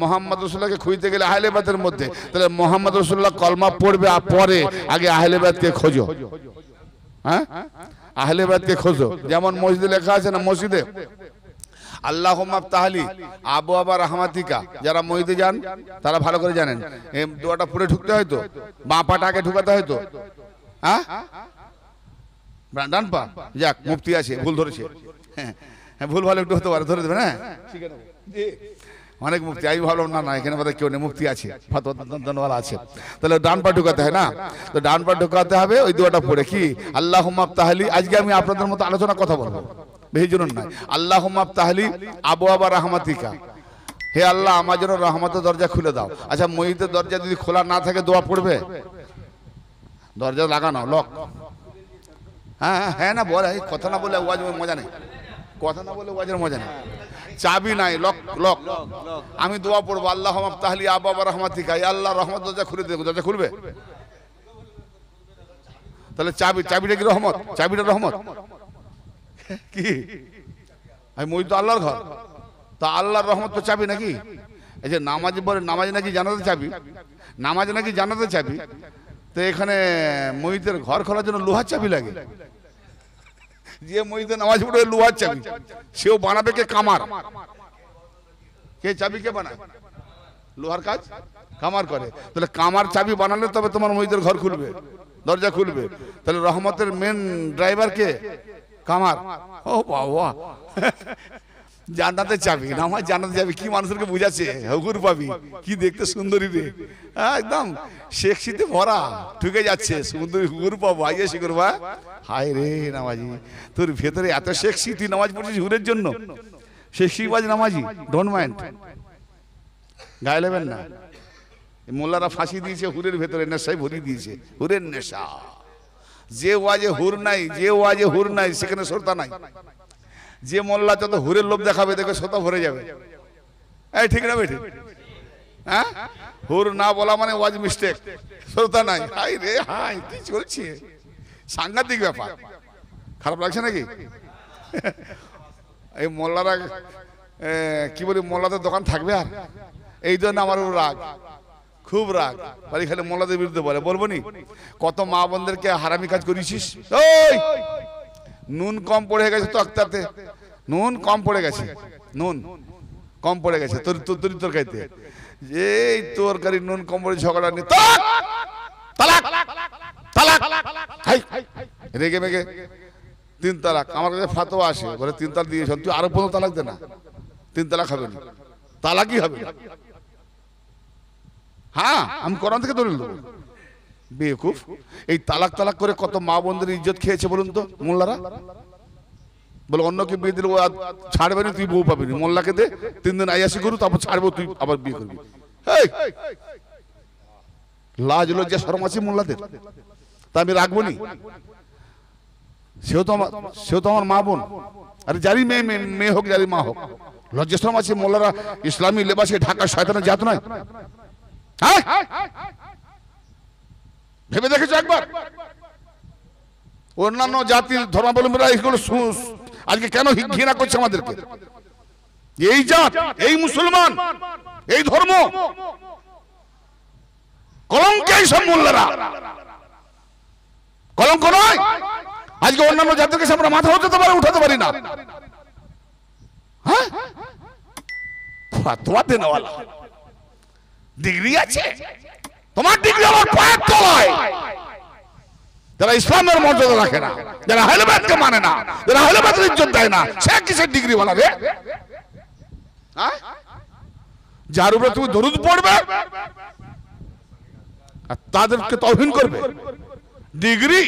মুহাম্মদ রাসূলুল্লাহকে খুঁজতে গেলে আহলে বায়াতের মধ্যে। তাহলে মুহাম্মদ রাসূলুল্লাহ কলমা পড়বে, আর পরে আগে আহলে বায়াতকে খোঁজো। হ্যাঁ, আহলে বায়াতকে খোঁজো। যেমন মসজিদে লেখা আছে না, মসজিদে আল্লাহুম্মা আফতাহলি আবওয়াবা রাহমাতিকা। যারা মসজিদে যান তারা ভালো করে জানেন এই দোয়াটা পড়ে ঢুকতে হয় তো, বাঁ পাটা আগে ঢুকাতে হয় তো, হ্যাঁ ডান পা। যাক মুফতি আছে, ভুল ধরেছে, হ্যাঁ ভুল ভালো একটু হতে পারে, ধরে দেবেন। হ্যাঁ অনেক মুফতি, আমি ভাবলাম না না এখানে বোধহয় কেউ নেই, মুফতি আছে, ফাতোয়ালা আছে। তাহলে ডান পা ঢুকাতে হয় না, তো ডান পা ঢুকাতে হবে ওই দোয়াটা পড়ে কি আল্লাহুম্মা আফতাহলি। আজকে আমি আপনাদের মতো আলোচনা কথা বলবো, বেশি জন্য নয়। আল্লাহুম্মা আফতাহলি আবওয়াবা রাহমাতিকা, হে আল্লাহ আমার জন্য রহমতের দরজা খুলে দাও। আচ্ছা মসজিদের দরজা যদি খোলা না থাকে দোয়া পড়বে? দরজা লাগানো লক, হ্যাঁ হ্যাঁ না বলে, কথা না বলে ওয়াজ মজা নেই, কথা না বলে ওয়াজের মজা নেই। চাবি নাই, লক লক। আমি দোয়া পড়বো আল্লাহুম্মা আফতাহলি আবওয়াবা রাহমাতিকা, হে আল্লাহ রহমত দরজা খুলে দে, দরজা খুলবে? তাহলে চাবিটা কি রহমত? চাবিটা রহমত কি? আমি মসজিদ তো আল্লাহর ঘর, তা আল্লাহর রহমত তো চাবি নাকি? এই যে নামাজ পড়ে, নামাজ নাকি জানাতে চাবি, নামাজ নাকি জানাতে চাবি, তো এখানে মসজিদের ঘর খোলার জন্য লোহার চাবি লাগে। যে মসজিদে নামাজ পড়ে লোহার চাবি, সেও বানাবে কে? কামার। কে চাবি কে বানায়? লোহার কাজ কামার করে। তাহলে কামার চাবি বানালে তবে তোমার মসজিদের ঘর খুলবে, দরজা খুলবে। তাহলে রহমতের মেন ড্রাইভার কে? কামার। ও বাবা, জান্নাতে চাবি, নামাজ জান্নাতে যাবি, কি মানুষকে বুঝাচ্ছে, হুকুর পাবি, কি দেখতে সুন্দরী রে, একদম সেক্সিতে ভরা, ঢুকে যাচ্ছে, সুন্দরী হুকুর পাবো, আইয়ে সে করবা। হায় রে নামাজি, তোর ভেতরে এত সেক্সি, তুই নামাজ পড়ছিস হুরের জন্য, সেক্সি বাজ নামাজি, ডোন্ট মাইন্ড, গায়ে নেবেন না। মোল্লারা ফাঁসি দিয়েছে হুরের ভেতরে, নেশায় ভরিয়ে দিয়েছে, হুরের নেশা। যে ওয়াজে হুর নাই, যে ওয়াজে হুর নাই সেখানে শ্রোতা নাই। যে মোল্লা যত হুরের লোভ দেখাবে দেখবে শ্রোতা ভরে যাবে। এই ঠিক না বেঠিক? হ্যাঁ, হুর না বলা মানে ওয়াজ মিস্টেক, শ্রোতা নাই। হাই রে হাই, কি চলছে, সাংঘাতিক ব্যাপার, খারাপ লাগছে নাকি? এই মোল্লারা কি বলি, মোল্লাদের দোকান থাকবে আর? এই জন্য আমার রাগ, খুব রাগ, বাড়ি খালি মোল্লাদের বিরুদ্ধে বলে। বলবো নি কত মা বোনদেরকে হারামি কাজ করেছিস। ওই নুন কম পড়ে গেছে তো আক্তারতে, নুন কম পড়ে গেছে, নুন কম পড়ে গেছে তোর তরকারিতে, এই তরকারি নুন কম পড়ে ঝগড়া নিয়ে তালাক তালাক, রেগে মেগে 3 তালাক। আমার কাছে ফাতোয়া আসে, বলে 3 তালাক দিয়েছ, তুই আরো 15 তালাক দে না, 3 তালাক হবে না, তালাকই হবে। হ্যাঁ আমি কোরআন থেকে দলিল দেবো। বেকুফ, এই তালাক তালাক করে কত মা বোনদের ইজ্জত খেয়েছে বলুন তো মোল্লারা। বলে অন্যকে বিয়ে দিলে ও ছাড়বে না, তুই বউ পাবি না, মোল্লাকে দে 3 দিন আয়াসি করু, তারপর ছাড়বো, তুই আবার বিয়ে করবি। লাজ লজ্জা শরম আছে মোল্লাদের, তা আমি রাখবো নি? সেও তো আমার মা বোন, আরে যারই মেয়ে হোক, যারই মা হোক, লজ্জা শরম আছে। মোল্লারা ইসলামী লেবাসে ঢাকা শয়তানের জাত নয়? ভেবে দেখেছো একবার? অন্যান্য জাতির ধর্মাবলম্বীরা এগুলো আজকে কেন ঘৃণা করছে আমাদেরকে? এই জাত, এই মুসলমান, এই ধর্ম কলঙ্ক, এই সব মোল্লারা কলঙ্ক নয়। আজকে অন্যান্য জাতিকে আমরা মাথা উঠাতে পারি না। হ্যাঁ, ফাতোয়া দেনওয়ালা ডিগ্রি আছে, তোমার ডিগ্রি আমার পায়ের তলায়। যারা ইসলামের মর্যাদা রাখে না, যারা আহলে বাইতকে মানে না, যারা আহলে বাইতের ইজ্জত দেয় না, সে কিসের ডিগ্রি বলা রে? যার উপরে তুমি দরুদ পড়বে আর তাদেরকে তাওহীন করবে, ডিগ্রি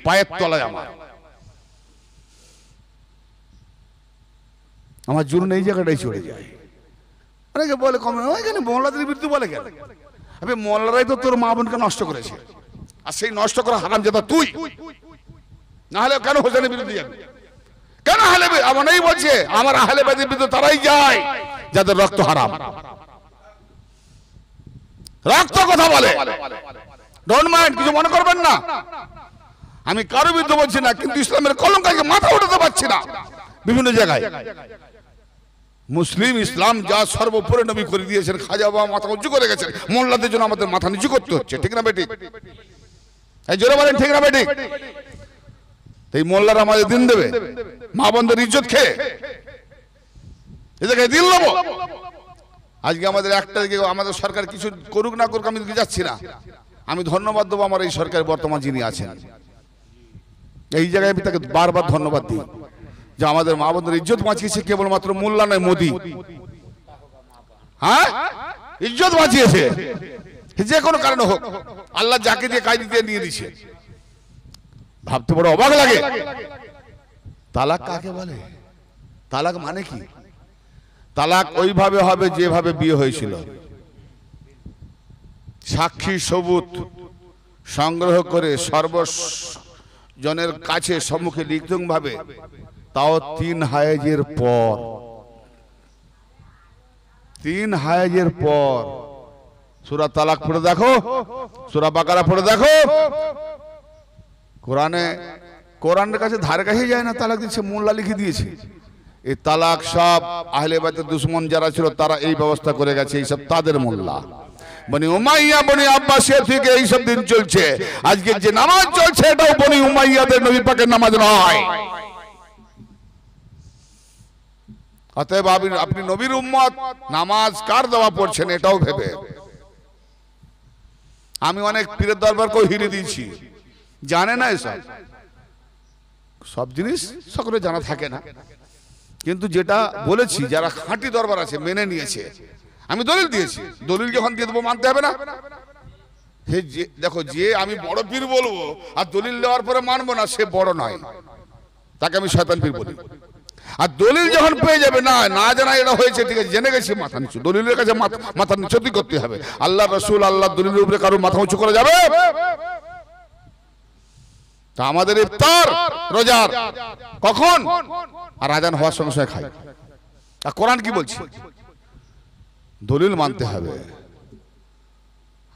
পায়ের তলায়। আমার জুনুন এই জায়গাটাই চলে যায়। অনেকে বলে কম, ওইখানে মোল্লাদের বিরুদ্ধে বলে কেন? আবে মোল্লারাই তো তোর মা বোনকে নষ্ট করেছে, আর সেই নষ্ট করা হারামজাদা তুই। না হলে কেন হোসেনের বিরুদ্ধে যাবে? কেন আহলে বাইত? আমার এই বলছে আমার আহলে বাইতের বিরুদ্ধে তারাই যায় যাদের রক্ত হারাম, রক্ত কথা বলে। ডোন্ট মাইন্ড, কিছু মনে করবেন না, আমি কারো বিরুদ্ধে বলছি না, কিন্তু ইসলামের কলঙ্ককে মাথা উঠাতে পারছি না বিভিন্ন জায়গায়। মুসলিম ইসলাম যা সর্বোপরি নবী করে দিয়েছেন, খাজা বাবা মাথা উঁচু করে গেছেন, মোল্লাদের জন্য আমাদের মাথা নিচু করতে হচ্ছে। ঠিক না বেটি? এই জোরে বলেন ঠিক না বেটি? এই মোল্লারা আমাদের দিন দেবে মা বোনদের ইজ্জত খেয়ে। এদেরকে দিল নেবো। আজকে আমাদের একটা দিকে আমাদের সরকার কিছু করুক না করুক আমি দিকে যাচ্ছি না, আমি ধন্যবাদ দেবো আমার এই সরকার বর্তমান যিনি আছেন। এই জায়গায় আমি তাকে বারবার ধন্যবাদ দিই যে আমাদের মা বোনদের ইজ্জত বাঁচিয়েছে, কেবলমাত্র মোল্লা নয় মোদি। হ্যাঁ, ইজ্জত বাঁচিয়েছে যে কোনো কারণে হোক, আল্লাহ যাকে দিয়ে কাজ দিয়ে নিয়ে দিছে। ভাবতে বড় অবাক লাগে। তালাক কাকে বলে? তালাক মানে কি? তালাক ওইভাবে হবে যেভাবে বিয়ে হয়েছিল, সাক্ষী সবুত সংগ্রহ করে সর্বজনের কাছে সম্মুখে লিখিত ভাবে, তাও 3 হায়েজের পর। 3 হায়েজের পর। সূরা তালাক পড়ে দেখো, সূরা বাকারা পড়ে দেখো। কোরআনের কাছে ধারে কাছে যায় না, তালাক দিচ্ছে, মোল্লা লিখে দিয়েছে। এই তালাক সব আহলে বাইতের দুশমন যারা ছিল তারা এই ব্যবস্থা করে গেছে, এইসব তাদের মোল্লা। বনি উমাইয়া বনি আব্বাসের থেকে এইসব দিন চলছে। আজকে যে নামাজ চলছে এটাও বনি উমাইয়াদের নবী পাকের নামাজ নয়। অতএব আপনি নবীর উম্মত, নামাজ কার দেওয়া পড়ছেন এটাও ভেবে। আমি অনেক পীরের দরবারকেও হিরে দিয়েছি, জানে না এসব সব জিনিস সকলে জানা থাকে না, কিন্তু যেটা বলেছি যারা খাঁটি দরবার আছে মেনে নিয়েছে। আমি দলিল দিয়েছি, দলিল যখন দিয়ে দেবো মানতে হবে না? দেখো, যে আমি বড় পীর বলবো আর দলিল দেওয়ার পরে মানবো না, সে বড় নয়, তাকে আমি শয়তান পীর বলি। আর দলিল যখন পেয়ে যাবে, না না জানা এটা হয়েছে, ঠিক আছে, জেনে গেছি, মাথা নিচু, দলিলের কাছে মাথা নিচু করতে হবে। আল্লাহ রসুল আল্লাহ দলিলের উপরে কারো মাথা উঁচু করা যাবে? তা আমাদের ইফতার রোজার কখন? আর আজান হওয়ার সঙ্গে সঙ্গে খাই। আর কোরআন কি বলছে? দলিল মানতে হবে।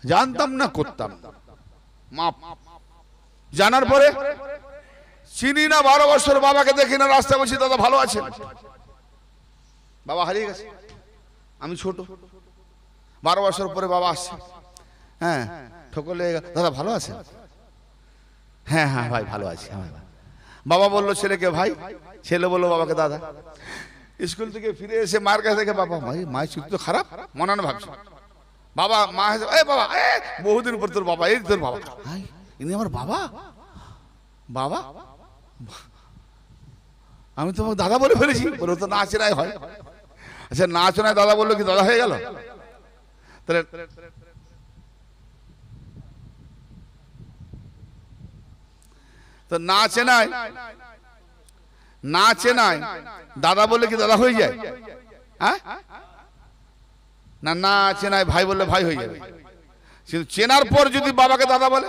জানতাম না, করতাম মাপ। জানার পরে চিনি না, 12 বছর বাবাকে দেখি না, রাস্তা বলছি দাদা ভালো আছে, বাবা হারিয়ে গেছে, আমি ছোট। 12 বছর পরে বাবা আসছে, হ্যাঁ ঠকলে, দাদা ভালো আছে? হ্যাঁ হ্যাঁ ভাই ভালো আছি। বাবা বললো ছেলেকে ভাই, ছেলে বললো বাবাকে দাদা। স্কুল থেকে ফিরে এসে মায়ের কাছে থেকে, বাবা মায়ের চুক্তি তো খারাপ, মনে না ভাবছি। বাবা মা বাবা বহুদিন পর তোর বাবা, এই তোর বাবা, ইনি আমার বাবা। বাবা আমি তো দাদা বলে ফেলেছি, বলে তো না চেনাই হয়। আচ্ছা না চেনায় দাদা বললো কি দাদা হয়ে গেল? তাহলে তো না চেনায় দাদা বললে কি দাদা হয়ে যায়? হ্যাঁ না, না চেনায় ভাই বললে ভাই হয়ে যাবে। কিন্তু চেনার পর যদি বাবাকে দাদা বলে,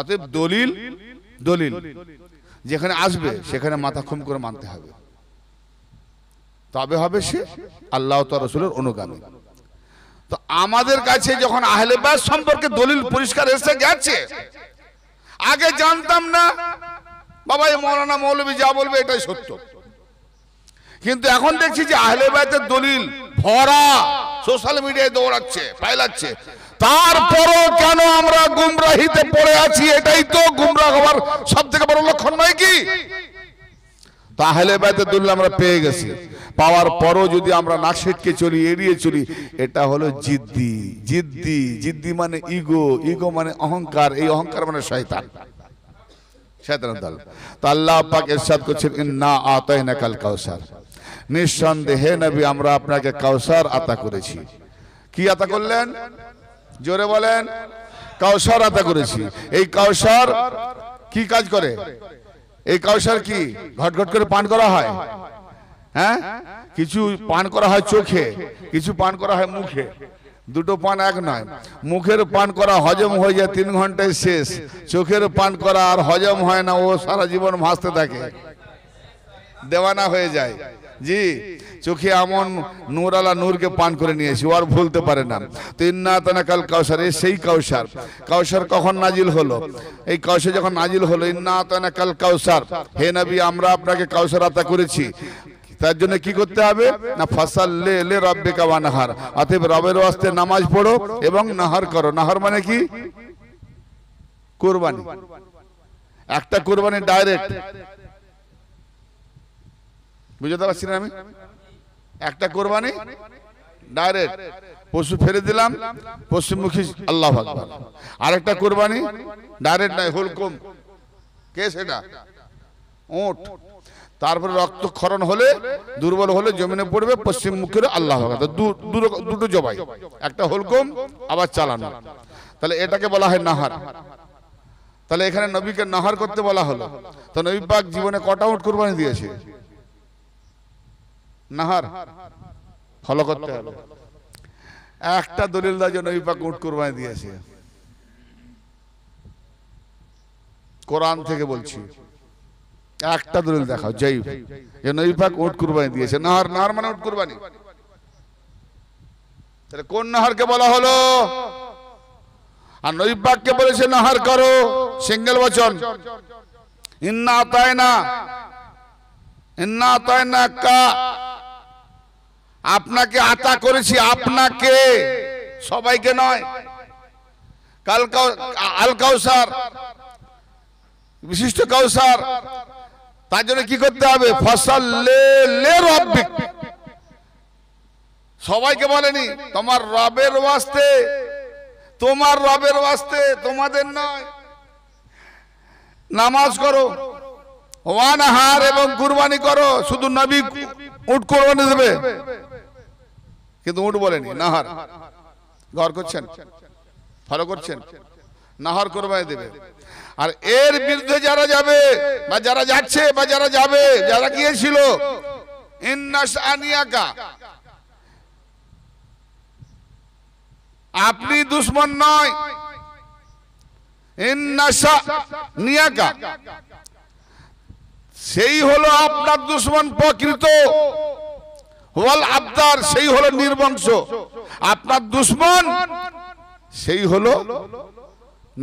অতএব দলিল যেখানে আসবে সেখানে মাথা খুম করে মানতে হবে, তবে হবে সে আল্লাহ তার রাসূলের অনুগামী। তো আমাদের কাছে যখন আহলে বাইত সম্পর্কে দলিল পরিষ্কার এসে গেছে, আগে জানতাম না, বাবা এই মৌলানা মৌলবী যা বলবে এটাই সত্য। কিন্তু এখন দেখছি যে আহলে বাইতের দলিল ভরা সোশ্যাল মিডিয়ায় দৌড়াচ্ছে, পাইলাচ্ছে। তারপরও কেন আমরা গুমরাহিতে পড়ে আছি? এটাই তো গুমরাহ হওয়ার সব থেকে বড় লক্ষণ নয় কি? তো আহলে বাইতের দলিল আমরা পেয়ে গেছি, পাওয়ার পরও যদি আমরা নাক সিটকে চলি, এড়িয়ে চলি, এটা হলো জিদ্দি মানে ইগো মানে অহংকার, এই অহংকার মানে শয়তান, শয়তানের দল। তো আল্লাহ পাক ইরশাদ করছেন, ইন্না আতাইনাকাল কাউসার, নিঃসন্দেহে নবী আমরা আপনাকে কাউসার আতা করেছি। কি আতা করলেন? জোরে বলেন। কাউসার আতা করেছি। এই কাউসার কি কাজ করে? এই কাউসার কি ঘটঘট করে পান করা হয়? হ্যাঁ, কিছু পান করা হয় চোখে, কিছু পান করা হয় মুখে। দুটো পান এক নয়। মুখের পান করা হজম হয়ে যায় 3 ঘন্টায় শেষ, চোখের পান করা আর হজম হয় না, ও সারা জীবন ভাসতে থাকে, দেওয়ানা হয়ে যায়। জি, চোখে এমন নূরালা নূরকে পান করে নিয়েছি, ও আর ভুলতে পারে না। তো ইন্না আতানাকাল কাউসার, এই সেই কাউসার। কাউসার কখন নাজিল হলো? এই কাউসার যখন নাজিল হলো, ইন্না আতানাকাল কাউসার, হে নবী আমরা আপনাকে কাউসার আতা করেছি। তার জন্য কি করতে হবে না, ফাসাল্লি লিরাব্বিকা ওয়ানহার, অতএব রবের ওয়াস্তে নামাজ পড়ো এবং নাহার করো। নাহার মানে কি? কুরবানি। একটা কুরবানি ডাইরেক্ট, বুঝতে পারছি না আমি? একটা কোরবানি ডাইরেক্ট পশু ফেলে দিলাম পশ্চিমমুখী, আল্লাহু আকবার। আরেকটা কোরবানি ডাইরেক্ট নাই, হুলকুম। কে সেটা? উট। তারপরে রক্তক্ষরণ হলে, দুর্বল হলে জমিনে পড়বে, পশ্চিমমুখী, আল্লাহু আকবার। দুটো জবাই, একটা হুলকুম আবার চালানো। তাহলে এটাকে বলা হয় নাহার। তাহলে এখানে নবীকে নাহার করতে বলা হলো। তো নবী পাক জীবনে কটা উট কুরবানি দিয়েছে? নাহার ফলো করতে হবে। একটা দলিল দাও যে নবী পাক উট কুরবানি দিয়েছে। কোরআন থেকে বলছি, একটা দলিল দেখাও যেই যে নবী পাক উট কুরবানি দিয়েছে। নাহার, নাহার মানে উট কুরবানি। তাহলে কোন নাহারকে বলা হলো? আর নবী পাককে বলেছে নাহার করো, সিঙ্গেল বচন। ইন্না আতায়না, ইন্না আতায়না কা, আপনাকে আতা করেছি, আপনাকে, সবাইকে নয়। আল কাউসার, বিশিষ্ট কাউসার। তার জন্য কি করতে হবে? ফাসাল্লি লিরাব্বিক। সবাইকে বলেনি, তোমার রবের ওয়াস্তে, তোমার রবের ওয়াস্তে, তোমাদের নয়। নামাজ করো, ওয়ানহার এবং কুরবানি করো। শুধু নবী উট কুরবানি দেবে, কিন্তু উট বলেনি, নাহার। গর করছেন, ফলো করছেন? নাহার কুরবানি দেবে। আর এর বিরুদ্ধে যারা যাবে বা যারা যাচ্ছে বা যারা যাবে, যারা গিয়েছিল, ইন্নাস আনিয়াকা, আপনি দুশ্মন নয়। ইন্নাসা নিয়াকা, সেই হলো আপনার দুশ্মন প্রকৃত। ওয়াল আবদার, সেই হলো নির্বংশ। আপনার দুশ্মন সেই হলো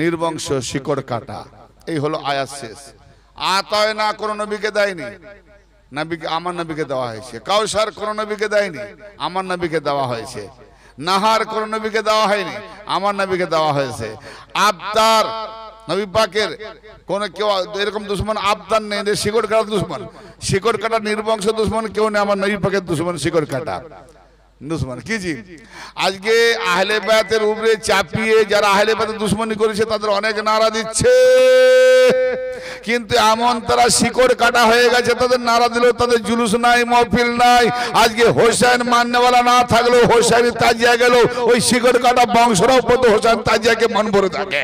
নির্বংশ, শিকড় কাটা। এই হলো আয়াত শেষ। আতায় না কোন নবীকে দেয়নি, নবীকে, আমার নবীকে দেওয়া হয়েছে। কাউসার কোন নবীকে দেয়নি, আমার নবীকে দেওয়া হয়েছে। নাহার কোন নবীকে দেওয়া হয়নি, আমার নবীকে দেওয়া হয়েছে। আবদার, নবী পাকের কোন কেউ এরকম দুশ্মন আবদার নেই যে শিকড় কাটা দুশ্মন। শিকড় কাটা নির্বংশ দুশ্মন কেউ নেই। আমার নবী পাকের দুশ্মন শিকড় কাটা দুশ্মন। কি জি? আজকে আহলে বায়াতের উপরে চাপিয়ে যারা আহলে বায়াতের দুশ্মনী করেছে তাদের অনেক নারা দিচ্ছে, কিন্তু এমন তারা শিকড় কাটা হয়ে গেছে, তাদের নারা দিলেও তাদের জুলুস নাই, মহফিল নাই। আজকে হোসেন মাননেওয়ালা না থাকলেও হোসেন তাজিয়া গেল, ওই শিকড় কাটা বংশরাও পর্যন্ত হোসেন তাজিয়াকে মন ভরে থাকে।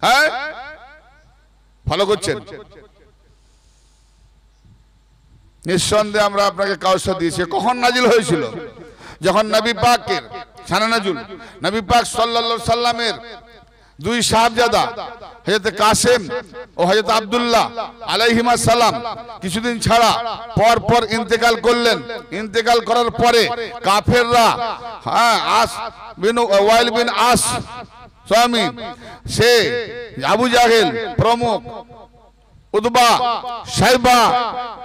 হ্যাঁ, ফলো করছেন? নিঃসন্দেহে আমরা আপনাকে কাউসার দিয়েছি। কখন নাজিল হয়েছিল? যখন নবী পাকের শানে নজুল, নবী পাক সাল্লাল্লাহু আলাইহি সাল্লামের দুই সাহাবজাদা হযরত কাসেম ও হযরত আব্দুল্লাহ আলাইহিমা সালাম কিছুদিন ছাড়া পর পর ইন্তেকাল করলেন। ইন্তেকাল করার পরে কাফেররা, হ্যাঁ, আস বিন ওয়াইল বিন আস স্বামী, সে আবু জাহেল প্রমুখ, উতবা, সাইবা,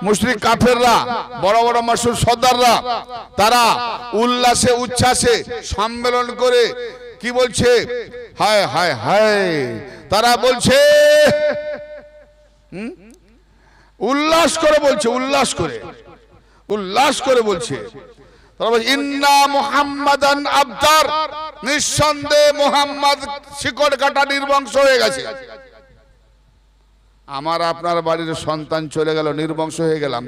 মুশরিক কাফেররা, বড় বড় মাসুর সর্দাররা, তারা উল্লাসে উচ্ছ্বাসে সম্মেলন করে কি বলছে? হায় হায় হায়, তারা বলছে, উল্লাস করে বলছে, উল্লাস করে, উল্লাস করে বলছে। তারা বলছে ইন্না মুহাম্মাদান আবতার, নিঃসন্দেহে মুহাম্মদ শিকড় কাটা নির্বংশ হয়ে গেছে। আমার আপনার বাড়ির সন্তান চলে গেল, নির্বংশ হয়ে গেলাম।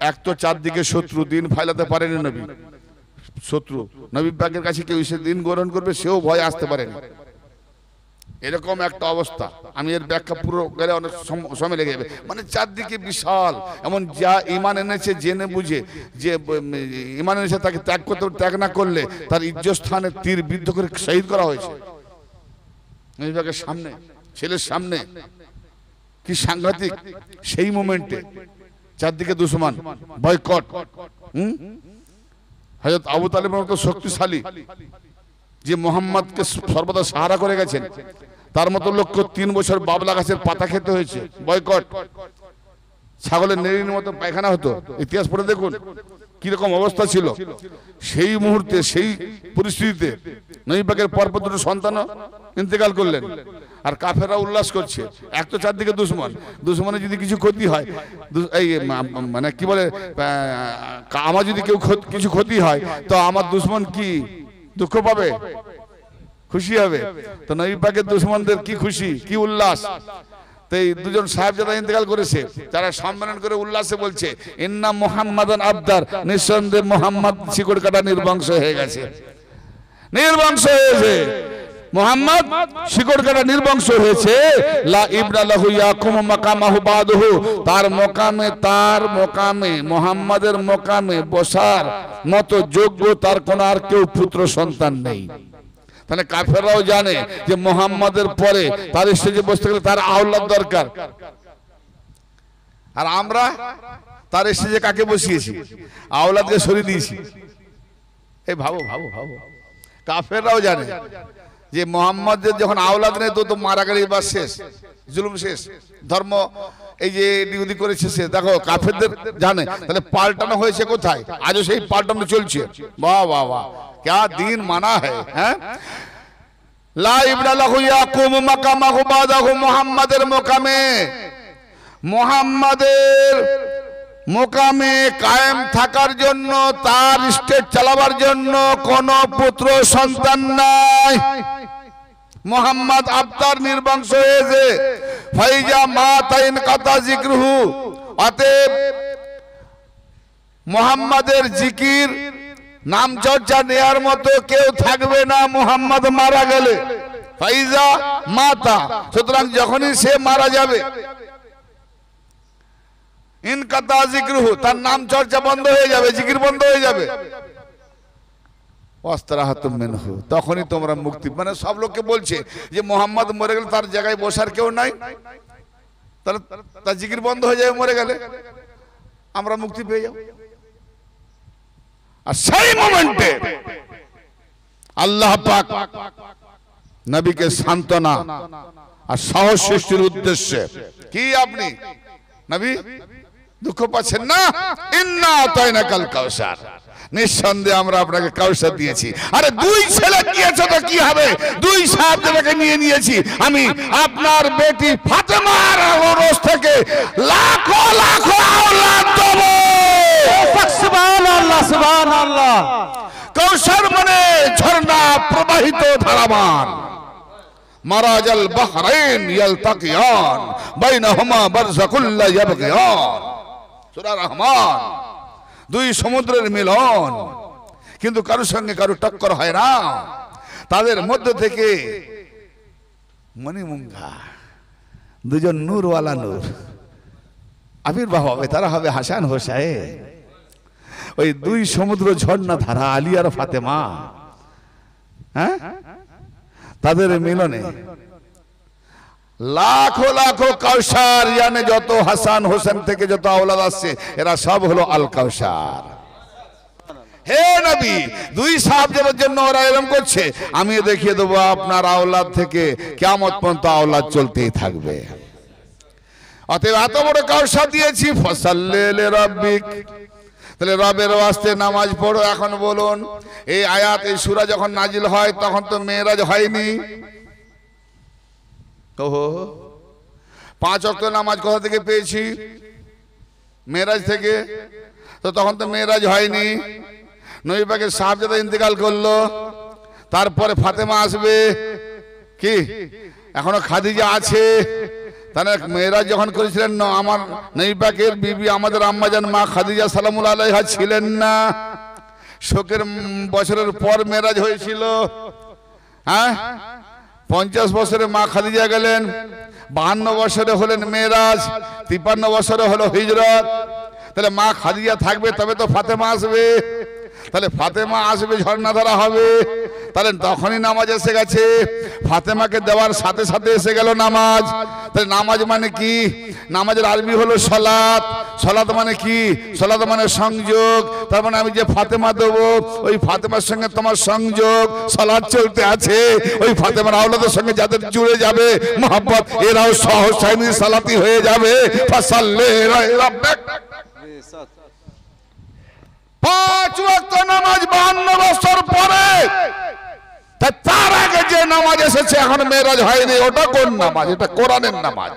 এক তো চারদিকে শত্রু, দিন ফাইলাতে পারেনি নবী, শত্রু। নবী পাকের কাছে কেউ সে দিন গ্রহণ করবে, সেও ভয় আসতে পারেনি। এরকম একটা অবস্থা। আমি এর ব্যাখ্যা পুরো গেলে অনেক সময় লেগে যাবে। মানে চারদিকে বিশাল, এমন যা ঈমান এনেছে জেনে বুঝে, যে ঈমান এনেছে তাকে ত্যাগ করতে, ত্যাগ না করলে তার ইজ্জতস্থানে তীর বিদ্ধ করে শহীদ করা হয়েছে নবী পাকের সামনে, ছেলের সামনে। কি সাংঘাতিক সেই মোমেন্টে, চারদিকে দুশমন, বয়কট। হযরত আবু তালিবের মতো শক্তিশালী, যে মোহাম্মদকে সর্বদা সাহারা করে গেছেন, তার মতো লোককে 3 বছর বাবলা গাছের পাতা খেতে হয়েছে, বয়কট। ছাগলের নেড়ির মতো পায়খানা হতো। ইতিহাস পড়ে দেখুন কিরকম অবস্থা ছিল। সেই মুহূর্তে সেই পরিস্থিতিতে নবী পাকের পরপর দুটো সন্তানও ইন্তেকাল করলেন, আর কাফেররা উল্লাস করছে। এক তো চারদিকে দুশ্মনের যদি কিছু ক্ষতি হয়, এই মানে কি বলে, আমার যদি কেউ কিছু ক্ষতি হয় তো আমার দুশ্মন কি দুঃখ পাবে, খুশি হবে? তো নবী পাকের দুশ্মনদের কি খুশি, কি উল্লাস। তো এই দুজন সাহেবজাদা ইন্তেকাল করেছে, তারা সম্মেলন করে উল্লাসে বলছে, ইন্না মুহাম্মাদান আবদার, নিঃসন্দেহে মুহাম্মদ শিকড় কাটা নির্বংশ হয়ে গেছে, নির্বংশ হয়েছে। মুহাম্মদ শিকড় কাটা নির্বংশ হয়েছে। লা ইবনা লাহু ইয়াকুম মাকামাহু বাদহু, তার মোকামে মুহাম্মাদের মোকামে বসার মতো যোগ্য তার কোন আর কেউ পুত্র সন্তান নেই। তাহলে কাফেররাও জানে যে মুহাম্মাদের পরে তার স্টেজে বসতে গেলে তার আওলাদ দরকার, আর আমরা তার স্টেজে কাকে বসিয়েছি? আওলাদকে সরিয়ে দিয়েছি। এই ভাবো ভাবো ভাবো, কাফেররাও জানে যে মুহাম্মাদের যখন আওলাদ নেই তো মারা গেলে এবার শেষ, জুলুম শেষ, ধর্ম এই যে ডিউটি করেছে সে। দেখো কাফেরদের জানে, তাহলে পাল্টানো হয়েছে কোথায়? আজও সেই পাল্টানো চলছে। বাহ বাহ বাহ, क्या दीन माना है, हैं? ला इब्न लहु याकुम मकामाहु बादहु, मुहम्मदेर মোকামে কায়েম থাকার জন্য, তার স্টেট চালাবার জন্য কোন পুত্র সন্তান নাই। মুহাম্মদ আবতার নির্বংশ হয়েছে। ফাইজা মাতাইন কাতা জিক্রহু, অতএব মুহাম্মাদের জিকির নাম চর্চা নেয়ার মতো কেউ থাকবে না মুহাম্মদ মারা গেলে। ফাইজা মাতা, সুতরাং যখনই সে মারা যাবে, ইনকাতা জিক্রহু, তার নাম চর্চা বন্ধ হয়ে যাবে, জিকির বন্ধ হয়ে যাবে। ওয়াস্তারাহাতুম মিনহু, তখনই তোমরা মুক্তি। মানে সব লোককে বলছে যে মুহাম্মদ মরে গেলে তার জায়গায় বসার কেউ নাই, তাহলে তার জিকির বন্ধ হয়ে যাবে মরে গেলে, আমরা মুক্তি পেয়ে যাব। আর সেই মোমেন্টে আল্লাহ পাক নবীকে সান্ত্বনা আর সাহস সৃষ্টির উদ্দেশ্যে, কি আপনি নবী দুঃখ পাচ্ছেন না? ইন্না আতাইনাকাল কাউসার, নিঃসন্দেহে আমরা আপনাকে কাউসার দিয়েছি। আরে দুই ছেলে দিয়েছে তো কি হবে, দুই সাহাবীকে নিয়েছি আমি। আপনার বেটি ফাতেমার ওরস থেকে লাখো লাখো আওলাদ দেব। সুবহানাল্লাহ সুবহানাল্লাহ। কাউসার মানে ঝর্ণা প্রবাহিত ধারাবান। মারাজাল বাহরাইন ইয়ালতাকিয়ান বাইনাহুমা বারযাকুল লা ইয়াবগিয়ান, সূরা রহমান। দুই সমুদ্রের মিলন, কিন্তু কারোর সঙ্গে কারো টক্কর হয় না। তাদের মধ্য থেকে মণিমুঙ্গা দুজন নূরওয়ালা নূর আবির্ভাব হবে, তারা হবে হাসান হোসাইন। ওই দুই সমুদ্র ঝর্ণা ধারা আলী আর ফাতেমা, হ্যাঁ, তাদের মিলনে লাখো লাখো কাউসার, ইয়ানে যত হাসান হোসেন থেকে যত আওলাদ আসছে এরা সব হলো আল কাউসার। হে নবী, দুই সাহাবীদের জন্য ওরা এরকম করছে, আমি দেখিয়ে দেবো আপনার আওলাদ থেকে কিয়ামত পর্যন্ত আওলাদ চলতেই থাকবে। অতএব এত বড় কাউসার দিয়েছি, ফসাল্লি লিরাব্বিক, তাহলে রবের ওয়াস্তে নামাজ পড়ো। এখন বলুন, এই আয়াত এই সূরা যখন নাজিল হয় তখন তো মেরাজ হয়নি। ওহো, 5 ওয়াক্ত নামাজ কোথা থেকে পেয়েছি? মেরাজ থেকে। তো তখন তো মেরাজ হয়নি। নবী পাকের সাহাবজাদা ইন্তেকাল করলো, তারপরে ফাতেমা আসবে, কি এখনো খাদিজা আছে। তাহলে মেরাজ যখন করেছিলেন আমার নবী পাকের বিবি আমাদের আম্মাজান মা খাদিজা সালামুল্লাহ আলাইহা ছিলেন না। শোকের বছরের পর মেরাজ হয়েছিল। হ্যাঁ, 50 বছরে মা খাদিজা গেলেন, 52 বছরে হলেন মেরাজ, 53 বছরে হলো হিজরত। তাহলে মা খাদিজা থাকবে তবে তো ফাতেমা আসবে। তাহলে ফাতেমা আসবে ঝর্ণা ধারা হবে, তাহলে তখনই নামাজ এসে গেছে। ফাতেমাকে দেওয়ার সাথে সাথে এসে গেল নামাজ। তাহলে নামাজ মানে কি? নামাজের আরবি হলো সলাত। সলাত মানে কি? সলাত মানে সংযোগ। তার মানে আমি যে ফাতেমা দেবো, ওই ফাতেমার সঙ্গে তোমার সংযোগ সলাত চলতে আছে। ওই ফাতেমার আওলাদের সঙ্গে যাদের জুড়ে যাবে মোহাব্বত, এরাও সহসাইনি সালাতি হয়ে যাবে। ফাসাল্লি রাব্বিক। 5 ওয়াক্ত নামাজ 52 বছর পরে। তার আগে যে নামাজ এসেছে এখন মেরাজ হয়নি, ওটা কোন নামাজ? এটা কোরআনের নামাজ।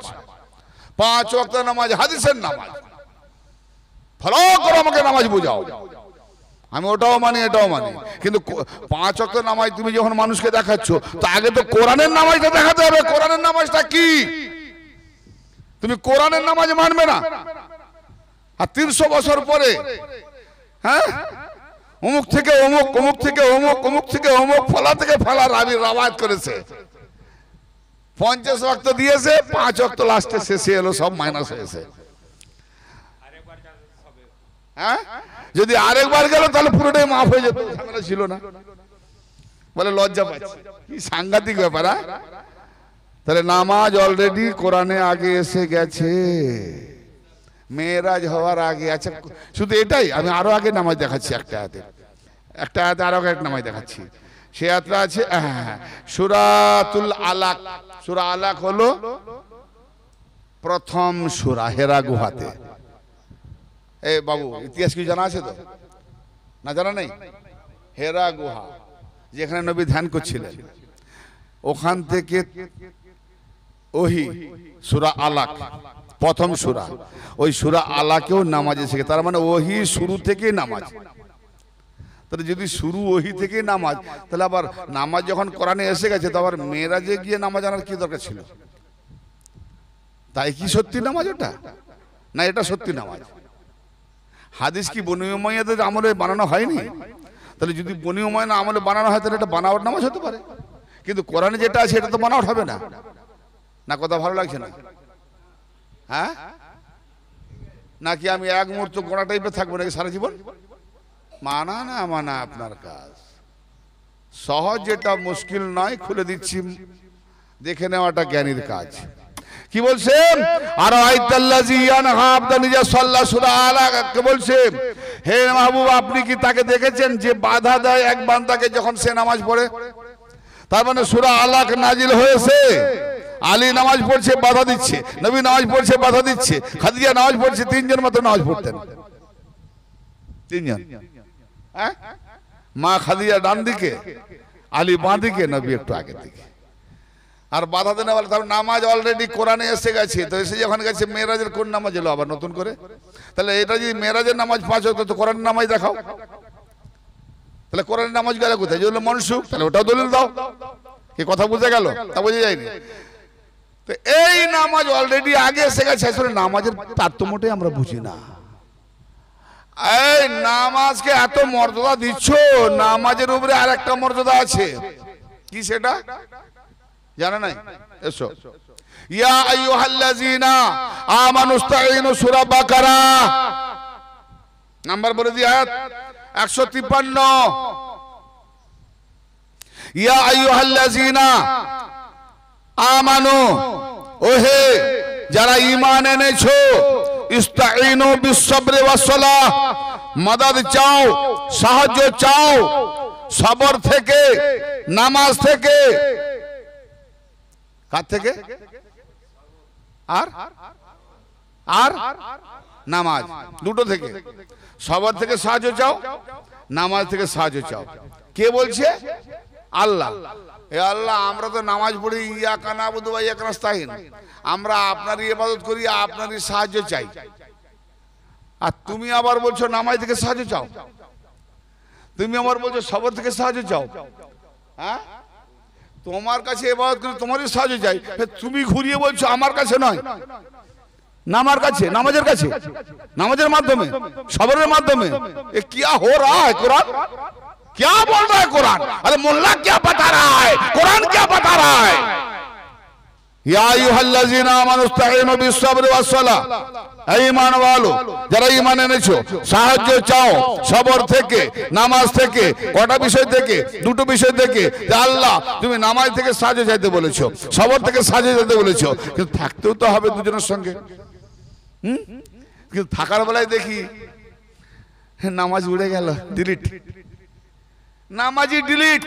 5 ওয়াক্ত নামাজ হাদিসের নামাজ। ফলো করে আমাকে নামাজ বুঝাও। আমি ওটাও মানি, এটাও মানি, কিন্তু 5 ওয়াক্ত নামাজ তুমি যখন মানুষকে দেখাচ্ছ, তো আগে তো কোরআনের নামাজটা দেখাতে হবে। কোরআনের নামাজটা কি? তুমি কোরআনের নামাজ মানবে না, আর 300 বছর পরে হ্যাঁ অমুক থেকে অমুক, অমুক থেকে অমুক, অমুক থেকে অমুক, ফলা থেকে ফলা রাবি রাওয়ায়াত করেছে। 50 ওয়াক্ত দিয়েছে, 5 ওয়াক্ত লাস্টে শেষে এলো, সব মাইনাস হয়েছে। হ্যাঁ, যদি আরেকবার গেল তাহলে পুরোটাই মাফ হয়ে যেত, ঝামেলা ছিল না। বলে লজ্জা পাচ্ছে, কি সাংঘাতিক ব্যাপার। তাহলে নামাজ অলরেডি কোরআনে আগে এসে গেছে, মেরাজ হওয়ার আগে। আচ্ছা, শুধু এটাই? আমি আরো আগে নামাজ দেখাচ্ছি, একটা আয়াতে আরো এক নামাজ দেখাচ্ছি। সে আয়াতটা আছে সূরাতুল আলাক। সূরা আলাক হলো প্রথম সূরা হেরা গুহাতে। এই বাবু, ইতিহাস কি জানা আছে? তো না, জানা নেই? হেরা গুহা, যেখানে নবী ধ্যান করছিলেন, ওখান থেকে ওহি সূরা আলাক প্রথম সূরা, ওই সূরা আলাকেও নামাজ এসে গেছে। তার মানে ওহি শুরু থেকে নামাজ। তাহলে যদি শুরু ওহি থেকে নামাজ, তাহলে আবার নামাজ যখন কোরআনে এসে গেছে, তো আবার মেরাজে গিয়ে নামাজ আনার কি দরকার ছিল? তাই কি সত্যি নামাজ ওটা? না, এটা সত্যি নামাজ। হাদিস কি বনী উমাইয়াদের আমলে বানানো হয়নি? তাহলে যদি বনী উমাইয়া আমলে বানানো হয়, তাহলে এটা বানাওয়ার নামাজ হতে পারে। কিন্তু কোরআনে যেটা আছে এটা তো বানাওয়ার হবে না। না, কথা ভালো লাগছে না? হ্যাঁ, নাকি আমি এক মুহূর্ত গোড়া টাইপে থাকবো নাকি সারা জীবন? মানা না মানা আপনার কাজ। সহজ যেটা মুশকিল নয়, খুলে দিচ্ছি, দেখে নেওয়াটা জ্ঞানীর কাজ। কি বলছেন? আর আইতাল্লাযী ইয়ানহা আবদান ইযা সাল্লা, সূরা আলাকে বলছে, হে মাহবুব, আপনি কি তাকে দেখেছেন যে বাধা দেয় এক বান্দাকে যখন সে নামাজ পড়ে? তার মানে সূরা আলাক নাজিল হয়েছে। আলী নামাজ পড়ছে, বাধা দিচ্ছে। নবী নামাজ পড়ছে, বাধা দিচ্ছে। খাদিজা নামাজ পড়ছে, 3 জন মাত্র নামাজ পড়তেন। 3 জন। হ্যাঁ, মা খাদিজা ডান দিকে, আলী বাঁ দিকে, নবী একটু আগের দিকে। আর বাধা দেনে বলে, তার নামাজ অলরেডি কোরআনে এসে গেছে। তো এসে যখন গেছে, মেরাজের কোন নামাজ এলো আবার নতুন করে? তাহলে এটা যদি মেরাজের নামাজ 5 ওয়াক্ত, তো কোরআনের নামাজ দেখাও। তাহলে কোরআনের নামাজ গেলে কোথায়? যেগুলো মনসুখ, তাহলে ওটাও দলিল দাও। কি কথা বুঝে গেল? তা বুঝে যায়নি। তো এই নামাজ অলরেডি আগে এসে গেছে। আসলে নামাজের তারতম্যটাই আমরা বুঝি না। এই নামাজকে এত মর্যাদা দিচ্ছ, নামাজের উপরে আর একটা মর্যাদা আছে। কি সেটা জানা নাই? এসো, ইয়া আইয়ুহাল্লাযীনা আমানুস্তাঈনু, সূরা বাকারা নাম্বার বলে দিই, আয়াত 153। ইয়া আইয়ুহাল্লাযীনা আমানু, ওহে যারা ঈমান এনেছো, ইস্তাঈনু বিস-সাবরি ওয়াস-সালাহ, মদদ চাও, সাহায্য চাও সবর থেকে, নামাজ থেকে। কার থেকে? আর আর নামাজ, দুটো থেকে। সবর থেকে সাহায্য চাও, নামাজ থেকে সাহায্য চাও। কে বলছে? আল্লাহ। এ আল্লাহ, আমরা তো নামাজ পড়ি, ইয়াকা নাবুদু ওয়া ইয়াকা নাস্তাইন, আমরা আপনারই ইবাদত করি, আপনারই সাহায্য চাই। আর তুমি আবার বলছো নামাজ থেকে সাহায্য চাও, তুমি আবার বলছো সবর থেকে সাহায্য চাও। হ্যাঁ, তোমার কাছে ইবাদত করি, তোমারই সাহায্য চাই। তুমি ঘুরিয়ে বলছো আমার কাছে নয়, নামার কাছে, নামাজের কাছে, নামাজের মাধ্যমে, সবরের মাধ্যমে। এ क्या हो रहा है? कुरान क्या बोल रहा है? कुरान, अरे मुल्ला क्या बता रहा है? कुरान क्या बता रहा है? ইয়া আইয়ুহাল্লাযীনা আমানু ইসতাঈনু বিস-সাবরি ওয়াস-সালাহ, এই ঈমানওয়ালো যারা ঈমান এনেছো, সাহায্য চাও সবর থেকে, নামাজ থেকে। কটা বিষয় থেকে? দুটো বিষয় থেকে। যে আল্লাহ তুমি নামাজ থেকে সাহায্য চাইতে বলেছো, সবর থেকে সাহায্য চাইতে বলেছো, কিন্তু থাকতেও তো হবে দুজনের সঙ্গে। কিন্তু থাকার বেলায় দেখি নামাজ উড়ে গেল, ডিলিট, নামাজি ডিলিট।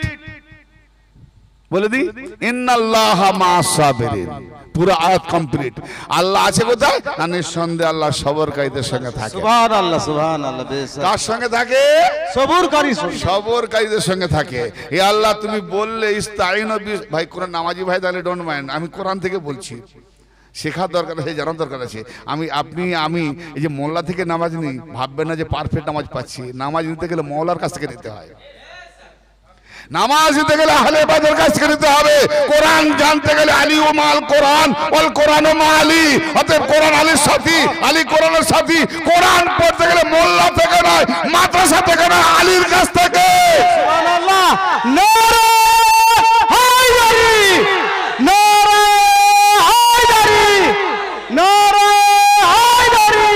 বলে দি ইন্নাল্লাহা মা'আস সাবিরিন, পুরো আয়াত কমপ্লিট। আল্লাহ আছে কোথায়? না, নিঃসন্দেহে আল্লাহ সবরকারীদের সঙ্গে থাকে। সুবহানাল্লাহ, সুবহানাল্লাহ। কার সঙ্গে থাকে? সবরকারী, সবরকারীদের সঙ্গে থাকে। এই আল্লাহ তুমি বললে ইস্তাঈনু ভাই, কোরআন নামাজি ভাই তাহলে ডোন্ট মাইন্ড, আমি কোরআন থেকে বলছি, শেখার দরকার আছে, জানার দরকার আছে। আমি এই যে মোল্লা থেকে নামাজ নিই, ভাববেন না যে পারফেক্ট নামাজ পাচ্ছি। নামাজ নিতে গেলে মওলার কাছ থেকে নিতে হয়, নামাজ নিতে গেলে আহলে বাদের কাছ থেকে নিতে হবে। কোরআন জানতে গেলে আলী ও মাল কোরআন, ওয়াল কোরআন ও মা আলী, অতএব কোরআন আলীর সাথী, আলী কোরআনের সাথী। কোরআন পড়তে গেলে মোল্লা থেকে নয়, মাদ্রাসা থেকে নয়, আলীর কাছ থেকে। সুবহানাল্লাহ। নারে হায়দারি, নারে হায়দারি, নারে হায়দারি।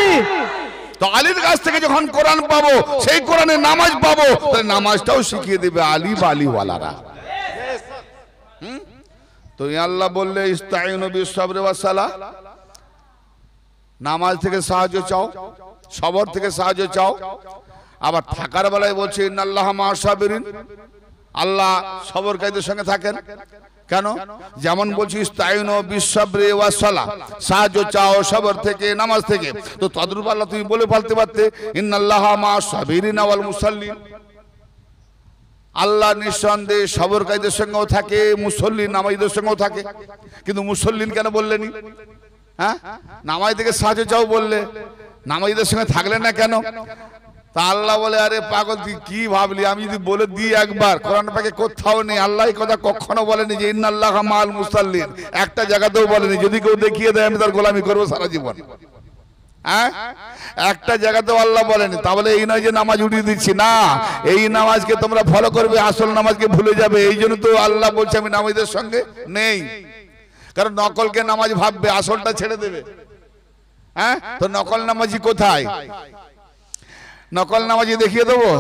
তো আলীর কাছ থেকে যখন কোরআন পাবো, সেই কোরআনে নামাজ পাবো, তাহলে নামাজটাও শিখিয়ে দেবে আলী বা আলীওয়ালারা। তো আল্লাহ বললে ইস্তাঈনু বিস-সাবরি ওয়াস-সালাহ, নামাজ থেকে সাহায্য চাও, সবর থেকে সাহায্য চাও। আবার থাকার বেলায় বলছে ইন্নাল্লাহা মা'আস সাবিরিন, আল্লাহ সবরকারীদের সঙ্গে থাকেন। কেন? যেমন বলছি ইস্তাঈনু বিস-সাবরি ওয়াস-সালাহ, সাহায্য চাও সবর থেকে, নামাজ থেকে। তো তদ্রূপ আল্লাহ তুমি বলে ফেলতে পারতে ইন্নাল্লাহা মা'আস সাবিরিনা ওয়াল মুসাল্লিন, আল্লাহ নিঃসন্দেহে সবরকারীদের সঙ্গেও থাকে, মুসল্লিন নামাজীদের সঙ্গেও থাকে। কিন্তু মুসল্লিন কেন বললেনি? হ্যাঁ, নামাজ থেকে সাহায্য চাও বললে, নামাজীদের সঙ্গে থাকলে না কেন? তা আল্লাহ বলে, আরে পাগল তুই কি ভাবলি, আমি যদি বলে দিই একবার, কোরআন পাকে কোথাও নেই, আল্লাহ এই কথা কখনো বলেনি যে ইন্নাল্লাহা মা'আল মুসাল্লিন, একটা জায়গাতেও বলেনি। যদি কেউ দেখিয়ে দেয় আমি তার গোলামি করবো সারা জীবন। হ্যাঁ, একটা জায়গাতেও আল্লাহ বলেনি। তাহলে এই নয় যে নামাজ উঠিয়ে দিচ্ছি, না, এই নামাজকে তোমরা ফলো করবে, আসল নামাজকে ভুলে যাবে। এই জন্য তো আল্লাহ বলছে আমি নামাজের সঙ্গে নেই, কারণ নকলকে নামাজ ভাববে, আসলটা ছেড়ে দেবে। হ্যাঁ, তো নকল নামাজি কোথায়? নকল নামাজি দেখিয়ে দেবো,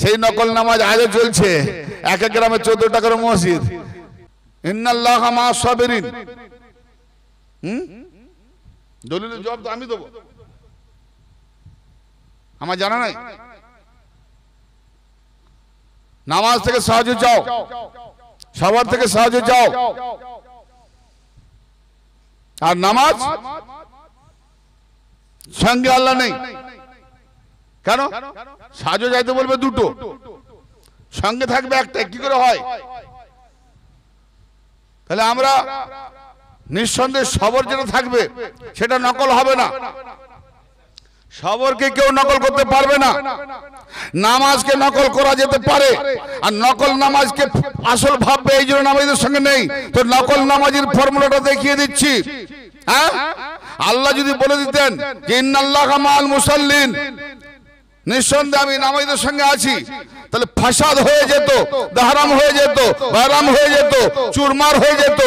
সেই নকল নামাজ আজও চলছে। এক এক গ্রামে 14টা করে মসজিদ। ইন্নাল্লাহা মা'আস সাবিরিন, দলিলের জবাব তো আমি দেবো, আমার জানা নাই। নামাজ থেকে সাহায্য চাও, সবার থেকে সাহায্য চাও। আর নামাজ সঙ্গে আল্লাহ নেই। কেন? সাহায্য চাইতে বলবে দুটো, সঙ্গে থাকবে একটা, কি করে হয়? তাহলে আমরা নিঃসন্দেহে সবর যেটা থাকবে সেটা নকল হবে না। সবরকে কেউ নকল করতে পারবে না। নামাজকে নকল করা যেতে পারে, আর নকল নামাজকে আসল ভাববে, এই জন্য নামাজের সঙ্গে নেই। তো নকল নামাজের ফর্মুলাটা দেখিয়ে দিচ্ছি। হ্যাঁ, আল্লাহ যদি বলে দিতেন যে ইন্নাল্লাহা মা'আল মুসাল্লিন, নিঃসন্দেহে আমি নামাজীদের সঙ্গে আছি, তাহলে ফাসাদ হয়ে যেত, দাহারাম হয়ে যেত, বারাম হয়ে যেত, চুরমার হয়ে যেত,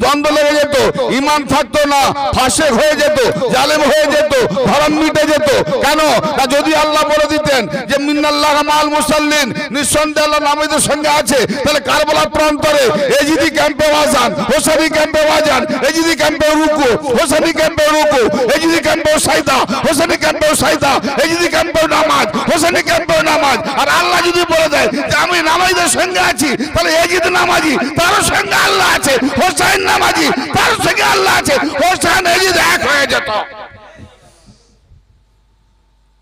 দ্বন্দ্ব লেগে যেত, ঈমান থাকতো না, ফাসেক হয়ে যেত, জালেম হয়ে যেত, ধর্ম মিটে যেত। কেন? না, যদি আল্লাহ বলে দিতেন যে মিনাল্লাহা মা'আল মুসাল্লিন, নিঃসন্দেহে আল্লাহ নামাজীদের সঙ্গে আছে, তাহলে কারবালার প্রান্তরে এজিদি ক্যাম্পে আযান, হোসেনি ক্যাম্পে আযান, এজিদি ক্যাম্পে রুকু, হোসেনি ক্যাম্পে রুকু, এজিদি ক্যাম্পে সাজদা, হোসেনি ক্যাম্পে সাজদা, এজিদি ক্যাম্পে নামাজ, হোসেনি ক্যাম্পে নামাজ। আর আল্লাহ যদি বলে দেয় যে আমি নামাজীদের সঙ্গে আছি, তাহলে এজিদ নামাজি তার সঙ্গে আল্লাহ আছে, হোসেন নামাজি তার সঙ্গে আল্লাহ আছে, হোসেন এজিদ এক হয়ে যেত।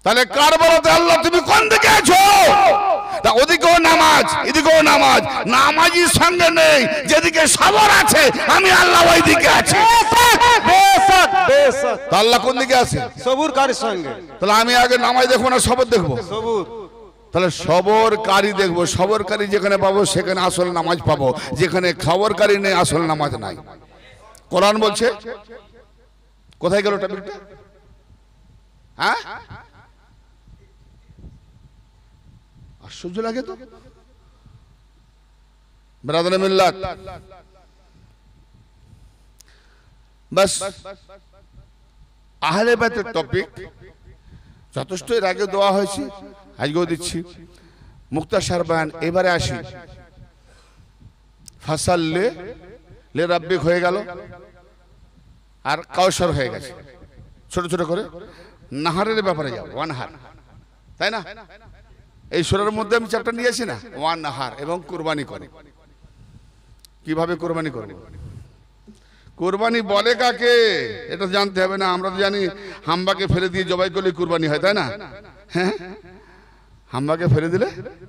তাহলে কারবালাতে আল্লাহ তুমি কোন দিকে আছো? তা ওদিকেও নামাজ, এদিকেও নামাজ, নামাজির সঙ্গে নেই। যেদিকে সবর আছে আমি আল্লাহ ওই দিকে আছি। বেশক, বেশক। তা আল্লাহ কোন দিকে আছে? সবরকারীর সঙ্গে। তাহলে আমি আগে নামাজ দেখবো না সবর দেখবো? সবর। তাহলে সবরকারী দেখবো। সবরকারী যেখানে পাবো সেখানে আসল নামাজ পাবো, যেখানে খবরকারী নেই আসল নামাজ নাই। কোরআন বলছে, কোথায় গেল টপিকটা? হ্যাঁ, আশ্চর্য লাগে তো। ব্রাদারে মিল্লাত, বাস আহলে বাইতের টপিক যথেষ্ট এর আগে দেওয়া হয়েছে, আজকেও দিচ্ছি মুক্তাসার বয়ান। এবারে আসি ফাসাল্লে লে রাব্বিক হয়ে গেল, আর কাউসার হয়ে গেছে। ছোট ছোট করে নাহারের ব্যাপারে যাও, ওয়ানহার, তাই না? এই সূরার মধ্যে আমি চ্যাপ্টার নিয়েছি না, ওয়ান নাহার এবং কুরবানি করে। কিভাবে কোরবানি করব? কোরবানি বলে কাকে এটা জানতে হবে না। আমরা তো জানি হাম্বাকে ফেলে দিয়ে জবাই করলে কোরবানি হয়, তাই না? হ্যাঁ, হাম্বাকে ফেলে দিলে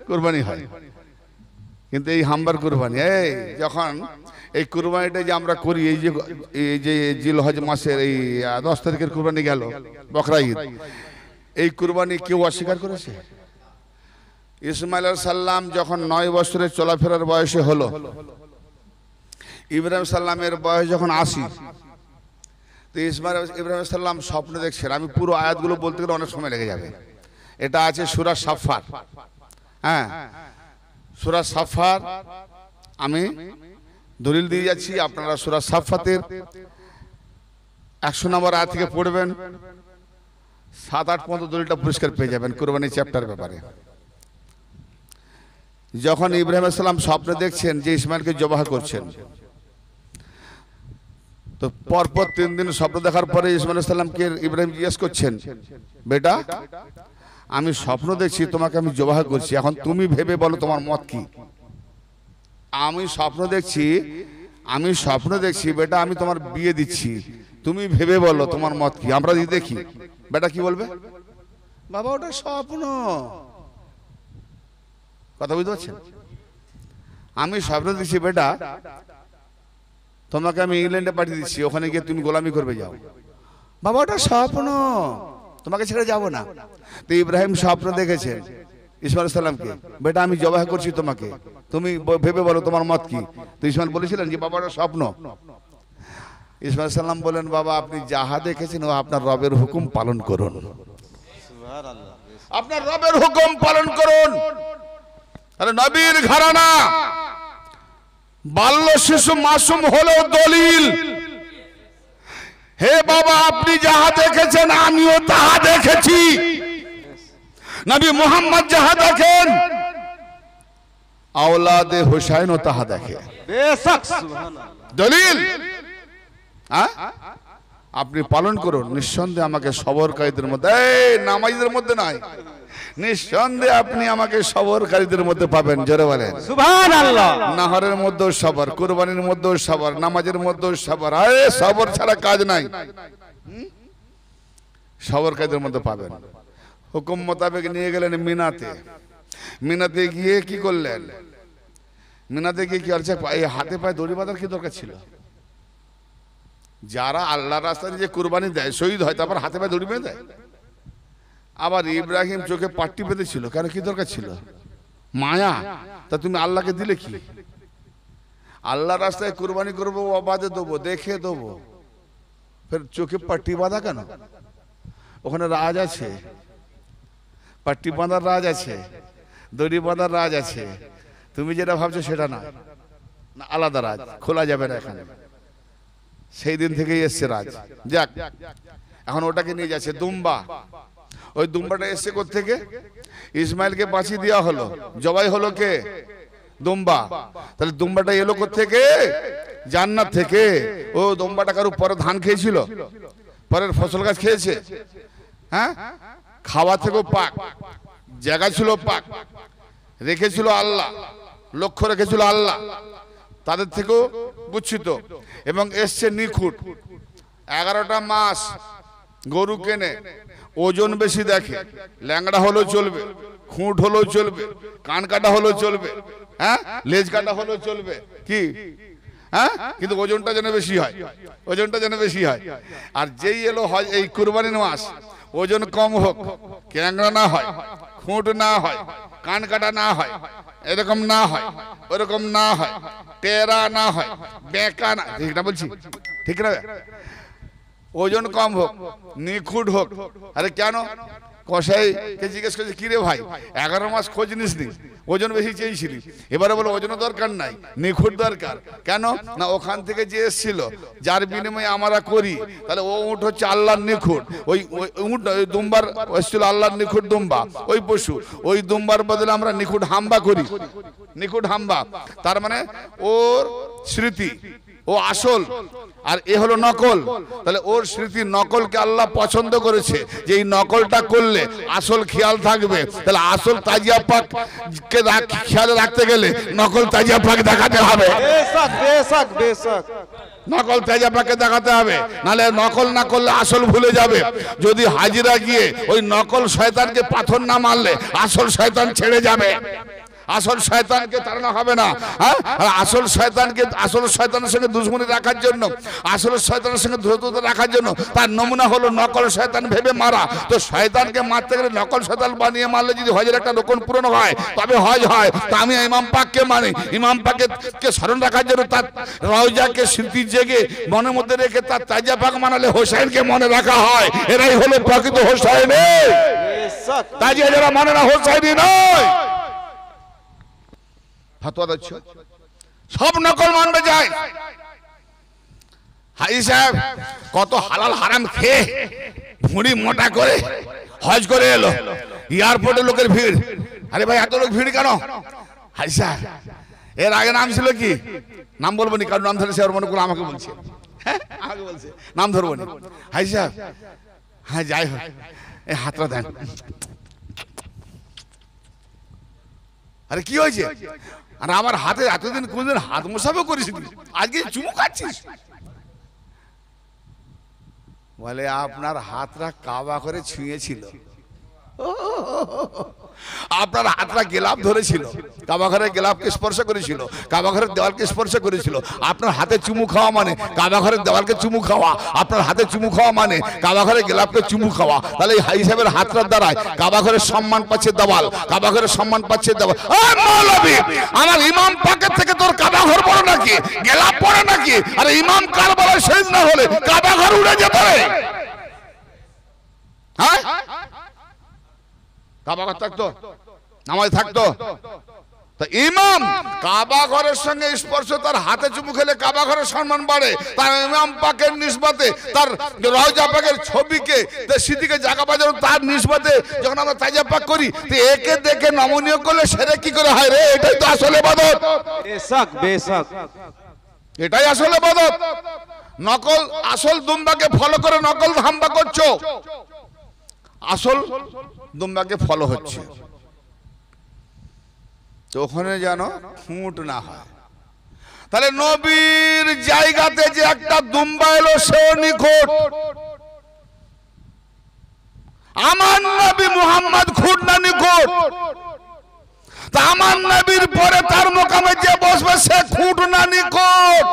কোরবানি হয়। কিন্তু এই হাম্বার কোরবানি, এই যখন এই কোরবানিটা যে আমরা করি, এই যে জিলহজ মাসের এই 10 তারিখের কোরবানি গেল, বকরা ঈদ, এই কোরবানি কেউ অস্বীকার করেছে? ইসমাইল আলাইহিস সালাম যখন 9 বছরের চলাফেরার বয়সে হলো, ইব্রাহিম সাল্লামের বয়স যখন 80, তো ইব্রাহিম সাল্লাম স্বপ্ন দেখছেন। আমি পুরো আয়াতগুলো বলতে গেলে অনেক সময় লেগে যাবে। এটা আছে সূরা সাফফাত। হ্যাঁ, সূরা সাফফাত আমি দলিল দিয়ে যাচ্ছি, আপনারা সূরা সাফফাতের 100 নম্বর আয়াত থেকে পড়বেন, 7-8 পর্যন্ত দলিলটা পরিষ্কার পেয়ে যাবেন কুরবানি চ্যাপ্টার ব্যাপারে। যখন ইব্রাহিম আলাইহিস সালাম স্বপ্নে দেখছেন যে ইসমাইলকে জবাহ করছেন, তো পরপর 3 দিন স্বপ্ন দেখার পরে ইসমাইল আলাইহিস সালামকে ইব্রাহিম জিজ্ঞেস করছেন, বেটা আমি স্বপ্ন দেখছি তোমাকে আমি জবাহ করছি, এখন তুমি ভেবে বলো তোমার মত কি? আমি স্বপ্ন দেখছি বেটা আমি তোমার বিয়ে দিচ্ছি, তুমি ভেবে বলো তোমার মত কি? আমরা যদি দেখি বেটা কি বলবে? বাবা ওটা স্বপ্ন। কথা বুঝতে পারছেন? আমি স্বপ্ন দেখছি বেটা তোমাকে আমি ইংল্যান্ডে পাঠিয়ে দিচ্ছি, ওখানে গিয়ে তুমি গোলামি করবে, যাও। বাবা ওটা স্বপ্ন, তোমাকে ছেড়ে যাব না। তো ইব্রাহিম স্বপ্ন দেখেছেন ইসমাইল আলাইহিস সালামকে, বেটা আমি জবাহ করছি তোমাকে, তুমি ভেবে বলো তোমার মত কি? তো ইসমাইল বলেছিলেন যে বাবা ওটা স্বপ্ন। ইসমাইল আলাইহিস সালাম বলেন, বাবা আপনি যাহা দেখেছেন ও আপনার রবের হুকুম পালন করুন, আপনার রবের হুকুম পালন করুন। আরে নবীর ঘরানা, বাল্য শিশু মাসুম হলেও দলিল। হে বাবা আপনি যাহা দেখেছেন আমিও তাহা দেখেছি, নবী মুহাম্মদ যাহা দেখেন আওলাদে হুসাইনও তাহা দেখে। বেশক সুবহানাল্লাহ, দলিল। হ্যাঁ, আপনি পালন করুন। নিঃসন্দেহে আমাকে সবরকারীদের মধ্যে, এই নামাজীদের মধ্যে নয়, নিঃসন্দেহে আপনি আমাকে সবরকারীদের মধ্যে পাবেন। জোরে বলেন সুবহানাল্লাহ। নাহরের মধ্যেও সবর, কুরবানির মধ্যেও সবর, নামাজের মধ্যেও সবর। আরে সবর ছাড়া কাজ নাই, সবরকারীদের মধ্যে পাবেন। হুকুম মোতাবেক নিয়ে গেলেন মিনাতে। মিনাতে গিয়ে কি করলেন? মিনাতে গিয়ে কি আছে, হাতে পায়ে দড়ি বাঁধার কি দরকার ছিল? যারা আল্লাহর রাস্তায় যে কুরবানি দেয়, শহীদ হয়, তারপর হাতে পায়ে দড়ি বেঁধে দেয়। আবার ইব্রাহিম চোখে পাট্টি বেঁধেছিল, কেন কি দরকার ছিল? মায়া। তা তুমি আল্লাহকে দিলে কি? আল্লাহর রাস্তায় কুরবানি করবো, অবাধে দেবো, দেখে দেবো, ফের চোখে পাট্টি বাঁধা কেন? ওখানে রাজ আছে, পাট্টি বাঁধার রাজ আছে, দড়ি বাঁধার রাজ আছে। তুমি যেটা ভাবছো সেটা না, আলাদা রাজ, খোলা যাবে না এখানে। সেই দিন থেকেই এসছে রাজ। যাক, এখন ওটাকে নিয়ে যাচ্ছে দুম্বা। ওই দুম্বাটা এসছে কোত্থেকে? ইসমাইলকে বাঁচি দেওয়া হলো, জবাই হলো কে? দুম্বা। তাহলে দুম্বাটা এলো কোত্থেকে? জান্নাত থেকে। ও দুম্বাটা কারো পরে ধান খেয়েছিল, পরের ফসল গাছ খেয়েছে? হ্যাঁ, খাওয়া থেকেও পাক, জায়গা ছিল পাক, রেখেছিল আল্লাহ, লক্ষ্য রেখেছিল আল্লাহ, তাদের থেকেও গুচ্ছিত এবং এসছে নিখুঁত। 11টা মাস গরু কেনে, ওজন বেশি দেখে, ল্যাংড়া হলেও চলবে, খুঁট হলেও চলবে, কান কাটা হলেও চলবে, হ্যাঁ লেজ কাটা হলেও চলবে, কি হ্যাঁ, কিন্তু ওজনটা যেন বেশি হয়, ওজনটা যেন বেশি হয়। আর যেই এলো হয় এই কুরবানির মাস, ওজন কম হোক, ক্যাংড়া না হয়, খুঁট না হয়, কান কাটা না হয়, এরকম না হয়, ওরকম না হয়, টেরা না হয়, বেঁকা না, ঠিক না বলছি? ঠিক না? ওজন কম হোক, নিখুঁত হোক। আরে কেন? কসাইকে জিজ্ঞেস করছে কি রে ভাই 11 মাস খোঁজ নিসনি, ওজন বেশি চেয়েছিলি, এবারে বলে ওজন দরকার নাই, নিখুঁত দরকার। কেন না ওখান থেকে যে এসেছিল যার বিনিময়ে আমরা করি, তাহলে ও উট হচ্ছে আল্লাহর নিখুঁত। ওই উট ওই দুম্বার এসেছিল আল্লাহর নিখুঁত দুম্বা, ওই পশু, ওই দুম্বার বদলে আমরা নিখুঁত হাম্বা করি, নিখুঁত হাম্বা। তার মানে ওর স্মৃতি ও আসল আর এ হলো নকল। তাহলে ওর স্মৃতি নকলকে আল্লাহ পছন্দ করেছে, যে এই নকলটা করলে আসল খেয়াল থাকবে। তাহলে আসল তাজিয়া পাক কে খেয়াল রাখতে গেলে নকল তাজিয়া পাক দেখাতে হবে, बेशक बेशक बेशक নকল তাজিয়া পাককে দেখাতে হবে, নালে নকল না করলে আসল ভুলে যাবে। যদি হাজিরা গিয়ে ওই নকল শয়তানকে পাথর না মারলে আসল শয়তান ছেড়ে যাবে, আসল শয়তানকে তাড়ানো হবে না। হ্যাঁ, আসল শয়তানকে, আসল শয়তানের সঙ্গে দুশ্মনী রাখার জন্য, আসল শয়তানের সঙ্গে ধূর্ততা রাখার জন্য তার নমুনা হলো নকল শয়তান ভেবে মারা। তো শয়তানকে মারতে গেলে নকল শয়তান বানিয়ে মারলে যদি হজের একটা রোকন পূরণ হয় তবে হজ হয়। তো আমি ইমাম পাককে মানি, ইমাম পাককে স্মরণ রাখার জন্য তার রওজাকে স্মৃতি জেগে মনের মধ্যে রেখে তার তাজা পাক মানালে হোসেনকে মনে রাখা হয়। এরাই হলো প্রকৃত হোসেনি। बेशक তাজিয়া যারা মানে না হোসেনি নয়। ফতোয়া দিচ্ছ সব নকল মানবে যায়। হাজি সাহেব কত হালাল হারাম খেয়ে ভুঁড়ি মোটা করে হজ করে এলো, এয়ারপোর্টে লোকের ভিড়। আরে ভাই এত লোক ভিড় কেন? হাজি সাহেব এর আগে নাম ছিল কি, নাম বলবো নি, কারণ নাম ধরে সে মনে করে আমাকে বলছে, হ্যাঁ আমাকে বলছে নাম ধরবো নি। হাজি সাহেব হ্যাঁ যাই হোক এই হাতটা দেন। আরে কি হয়েছে? আর আমার হাতে এতদিন কোনদিন হাত মোসাফা করিস, আজকে চুমু খাচ্ছিস? বলে আপনার হাতটা কাবা করে ছুঁয়েছিল, আপনার হাতটা গেলাপ ধরেছিল, কাবা ঘরের গেলাপকে স্পর্শ করেছিল, কাবা ঘরের দেওয়ালকে স্পর্শ করেছিল। আপনার হাতে চুমু খাওয়া মানে কাবা ঘরের দেওয়ালকে চুমু খাওয়া, আপনার হাতে চুমু খাওয়া মানে কাবা ঘরের গেলাপকে চুমু খাওয়া। তাহলে এই হাজি সাহেবের হাতটার দ্বারায় কাবা ঘরের সম্মান পাচ্ছে দেওয়াল, কাবা ঘরের সম্মান পাচ্ছে দেওয়াল। মৌলবী আমার ইমাম পাকের থেকে তোর কাবা ঘর বড় নাকি, গেলাপ বড় নাকি? আরে ইমাম কারবালায় শহীদ না হলে কাবা ঘর উড়ে যেতে, হ্যাঁ কাবা ঘর থাকতো, নামাজ থাকতো। তা ইমাম কাবা ঘরের সঙ্গে স্পর্শ, তার হাতে চুমু খেলে কাবা ঘরের সম্মান বাড়ে। তার ইমাম পাকের নিসবতে, তার রওজা পাকের ছবিকে, তার স্মৃতিকে জাগা বাজানো, তার নিসবতে যখন আমরা তাজা পাক করি, তো একে দেখে নমনীয় করলে সেরে কি করে হয় রে? এটাই তো আসলে ইবাদত, बेशक बेशक এটাই আসলে ইবাদত। নকল আসল দুম্বাকে ফলো করে নকল হাম্বা করছো, আসল দুম্বাকে ফলো হচ্ছে। তো ওখানে যেন খুঁট না হয়। তাহলে নবীর জায়গাতে যে একটা দুম্বা এলো সেও নিখুঁত। আমার নবী মুহাম্মদ খুঁট না নিখুঁত? তা আমার নবীর পরে তার মোকামে যে বসবে সে খুঁট না নিখুঁত?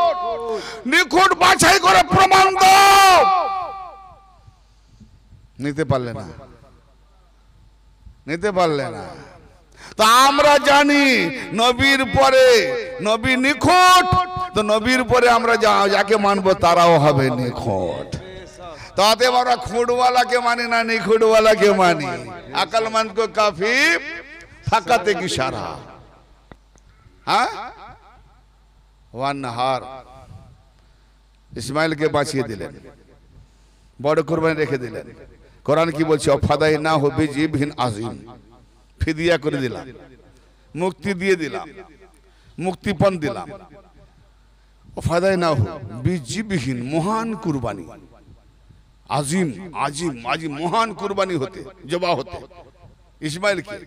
নিখুঁত বাছাই করে প্রমাণ দাও। নিতে পারলে না, নিতে পারলে না। তা আমরা জানি নবীর পরে নবী নিখুঁত, তো নবীর পরে আমরা যাকে মানবো তারাও হবে নিখুঁত। তাতে আমরা খুঁটওয়ালাকে মানি না নিখুঁটওয়ালাকে মানি। আকলমন্দ কো কাফি ফাকাতে কি সারা। হ্যাঁ ওয়ান নাহার ইসমাইলকে বাঁচিয়ে দিলেন, বড় কুরবানি রেখে দিলেন। কোরআন কি বলছে? অফাদাই না হো বিজিবহিন আজিম, ফিদিয়া করে দিলাম, মুক্তি দিয়ে দিলাম, মুক্তিপণ দিলাম। অফাদাই না হো বিজিবহিন, মহান কুরবানি, আজিম আজিম আজিম মহান কুরবানি হতে, জবা হতে ইসমাইলকে।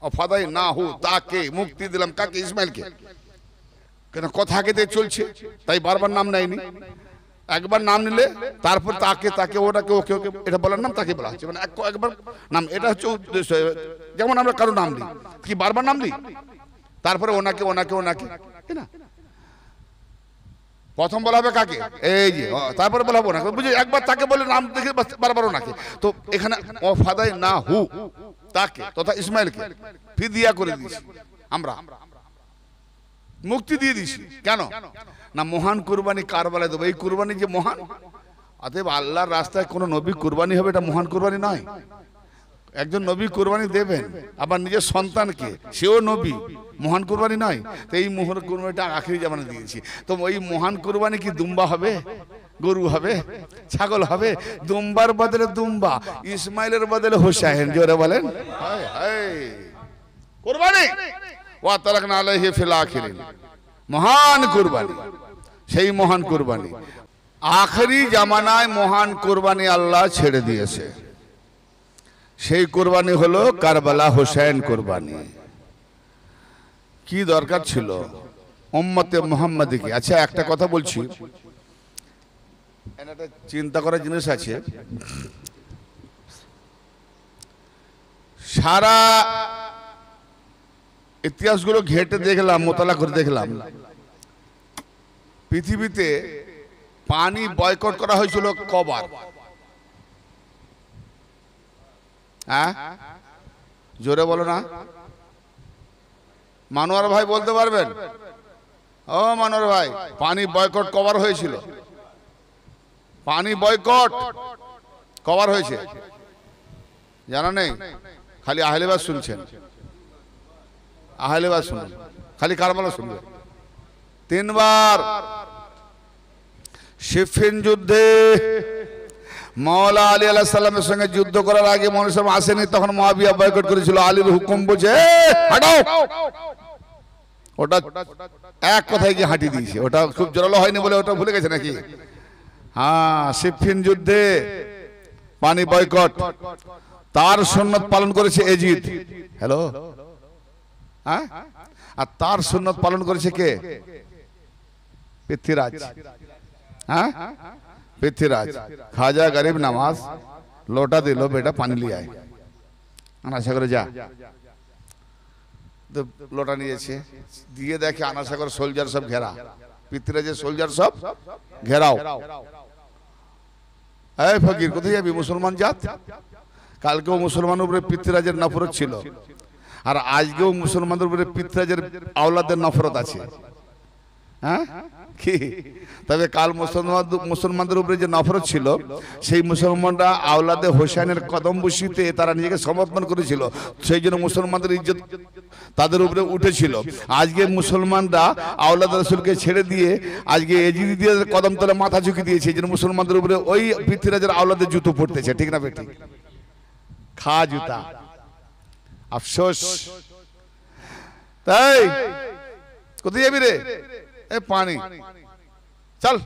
অফাদাই না হো, তাকে মুক্তি দিলাম, কাকে? ইসমাইলকে। কেন কথা আগে চলছে, তাই বারবার নাম নেয়নি। একবার নাম নিলে তারপর তাকে তাকে ওটাকে ওকে ওকে এটা বলার নাম তাকে বলা হচ্ছে, মানে একবার নাম। এটা হচ্ছে উদ্দেশ্য। যেমন আমরা কারো নাম দিই, কি বারবার নাম দিই, তারপরে ওনাকে ওনাকে ওনাকে, না প্রথম বলা হবে কাকে, এই যে, তারপরে বলা হবে ওনাকে, বুঝে একবার তাকে বলে নাম দেখে বারবার ওনাকে। তো এখানে অফাদাই না হু, তাকে তথা ইসমাইলকে ফিদিয়া করে দিয়েছি, আমরা মুক্তি দিয়ে দিছি। কেন না? মহান কুরবানি কারবালায় দেবো। এই কুরবানি যে মহান, অতএব আল্লাহর রাস্তায় কোন নবী কুরবানি হবে এটা মহান কুরবানি নয়। একজন নবী কোরবানি দেবেন, আবার নিজের সন্তানকে, সেও নবী, মহান কোরবানি নয়? তো এই মহান কোরবানিটা আখিরি জামানে দিয়েছি। তো ওই মহান কোরবানি কি দুম্বা হবে, গরু হবে, ছাগল হবে? দুম্বার বদলে দুম্বা, ইসমাইলের বদলে হোসাইন, জোরে বলেন হায় হায়। কোরবানি ওয়া তারাকনা আলাইহি ফিল আখিরিন, মহান কোরবানি, সেই মহান কোরবানি আখেরি জামানায় মহান কোরবানি আল্লাহ ছেড়ে দিয়েছে। সেই কোরবানি হলো কারবালা হোসেন কোরবানি। কি দরকার ছিল উম্মতে মুহাম্মাদীকে? আচ্ছা একটা কথা বলছি, একটা চিন্তা করার জিনিস আছে। সারা ইতিহাসগুলো ঘেটে দেখলাম, মোতালা করে দেখলাম, পৃথিবীতে পানি বয়কট করা হয়েছিল কবার? হ্যাঁ জোরে বলো না। মানোয়ার ভাই বলতে পারবেন? ও মানোয়ার ভাই, পানি বয়কট কবার হয়েছিল? পানি বয়কট কবার হয়েছে জানা নেই? খালি আহলেবাদ শুনছেন, আহলেবাদ শুনুন, খালি কারবালা শুনবেন। 3 বার সিফিন যুদ্ধে মাওলা আলী আলাইহিস সালামের সঙ্গে যুদ্ধ করার আগে মানুষ আসেনি, তখন মুয়াবিয়া বয়কট করেছিল। আলীর হুকুম বুঝে হাঁটাও, ওটা এক কথায় গিয়ে হাঁটি দিয়েছে। ওটা খুব জোরালো হয়নি বলে ওটা ভুলে গেছে নাকি? হ্যাঁ, সিফিন যুদ্ধে পানি বয়কট। তার সুন্নত পালন করেছে এজিদ। হ্যালো, হ্যাঁ, আর তার সুন্নত পালন করেছে কে? পৃথ্বীরাজ। হ্যাঁ, পৃথ্বীরাজ। খাজা গরিব নামাজ লোটা দিল, বেটা পানি লিয়ে আয়, আনাসা করে যা। তো লোটা নিয়েছে, দিয়ে দেখে আনাসা করে সোলজার সব ঘেরা, পৃথ্বীরাজের সোলজার সব ঘেরাও। এই ফকির কোথায় যাবি? মুসলমান জাত। কালকেও মুসলমানের উপরে পৃথ্বীরাজের নফরত ছিল, আর আজকেও মুসলমানদের উপরে পৃথ্বীরাজের আওলাদের নফরত আছে। হ্যাঁ কি? তবে কাল মুসলমানদের উপরে যে নফরত ছিল, সেই মুসলমানরা আওলাদে হোসেনের কদম বসিতে তারা নিজেকে সমর্পণ করেছিল, সেই জন্য মুসলমানদের ইজ্জত তাদের উপরে উঠেছিল। আজকে মুসলমানরা আওলাদ রাসূলকে ছেড়ে দিয়ে আজকে এজিদিদের কদম তলে মাথা ঝুঁকি দিয়েছে, এই জন্য মুসলমানদের উপরে ওই পৃথ্বীরাজের আওলাদের জুতো পড়তেছে। ঠিক না বেটি? খা জুতা, আফসোস। তাই কোথায় যাবি রে? এ পানি, চল।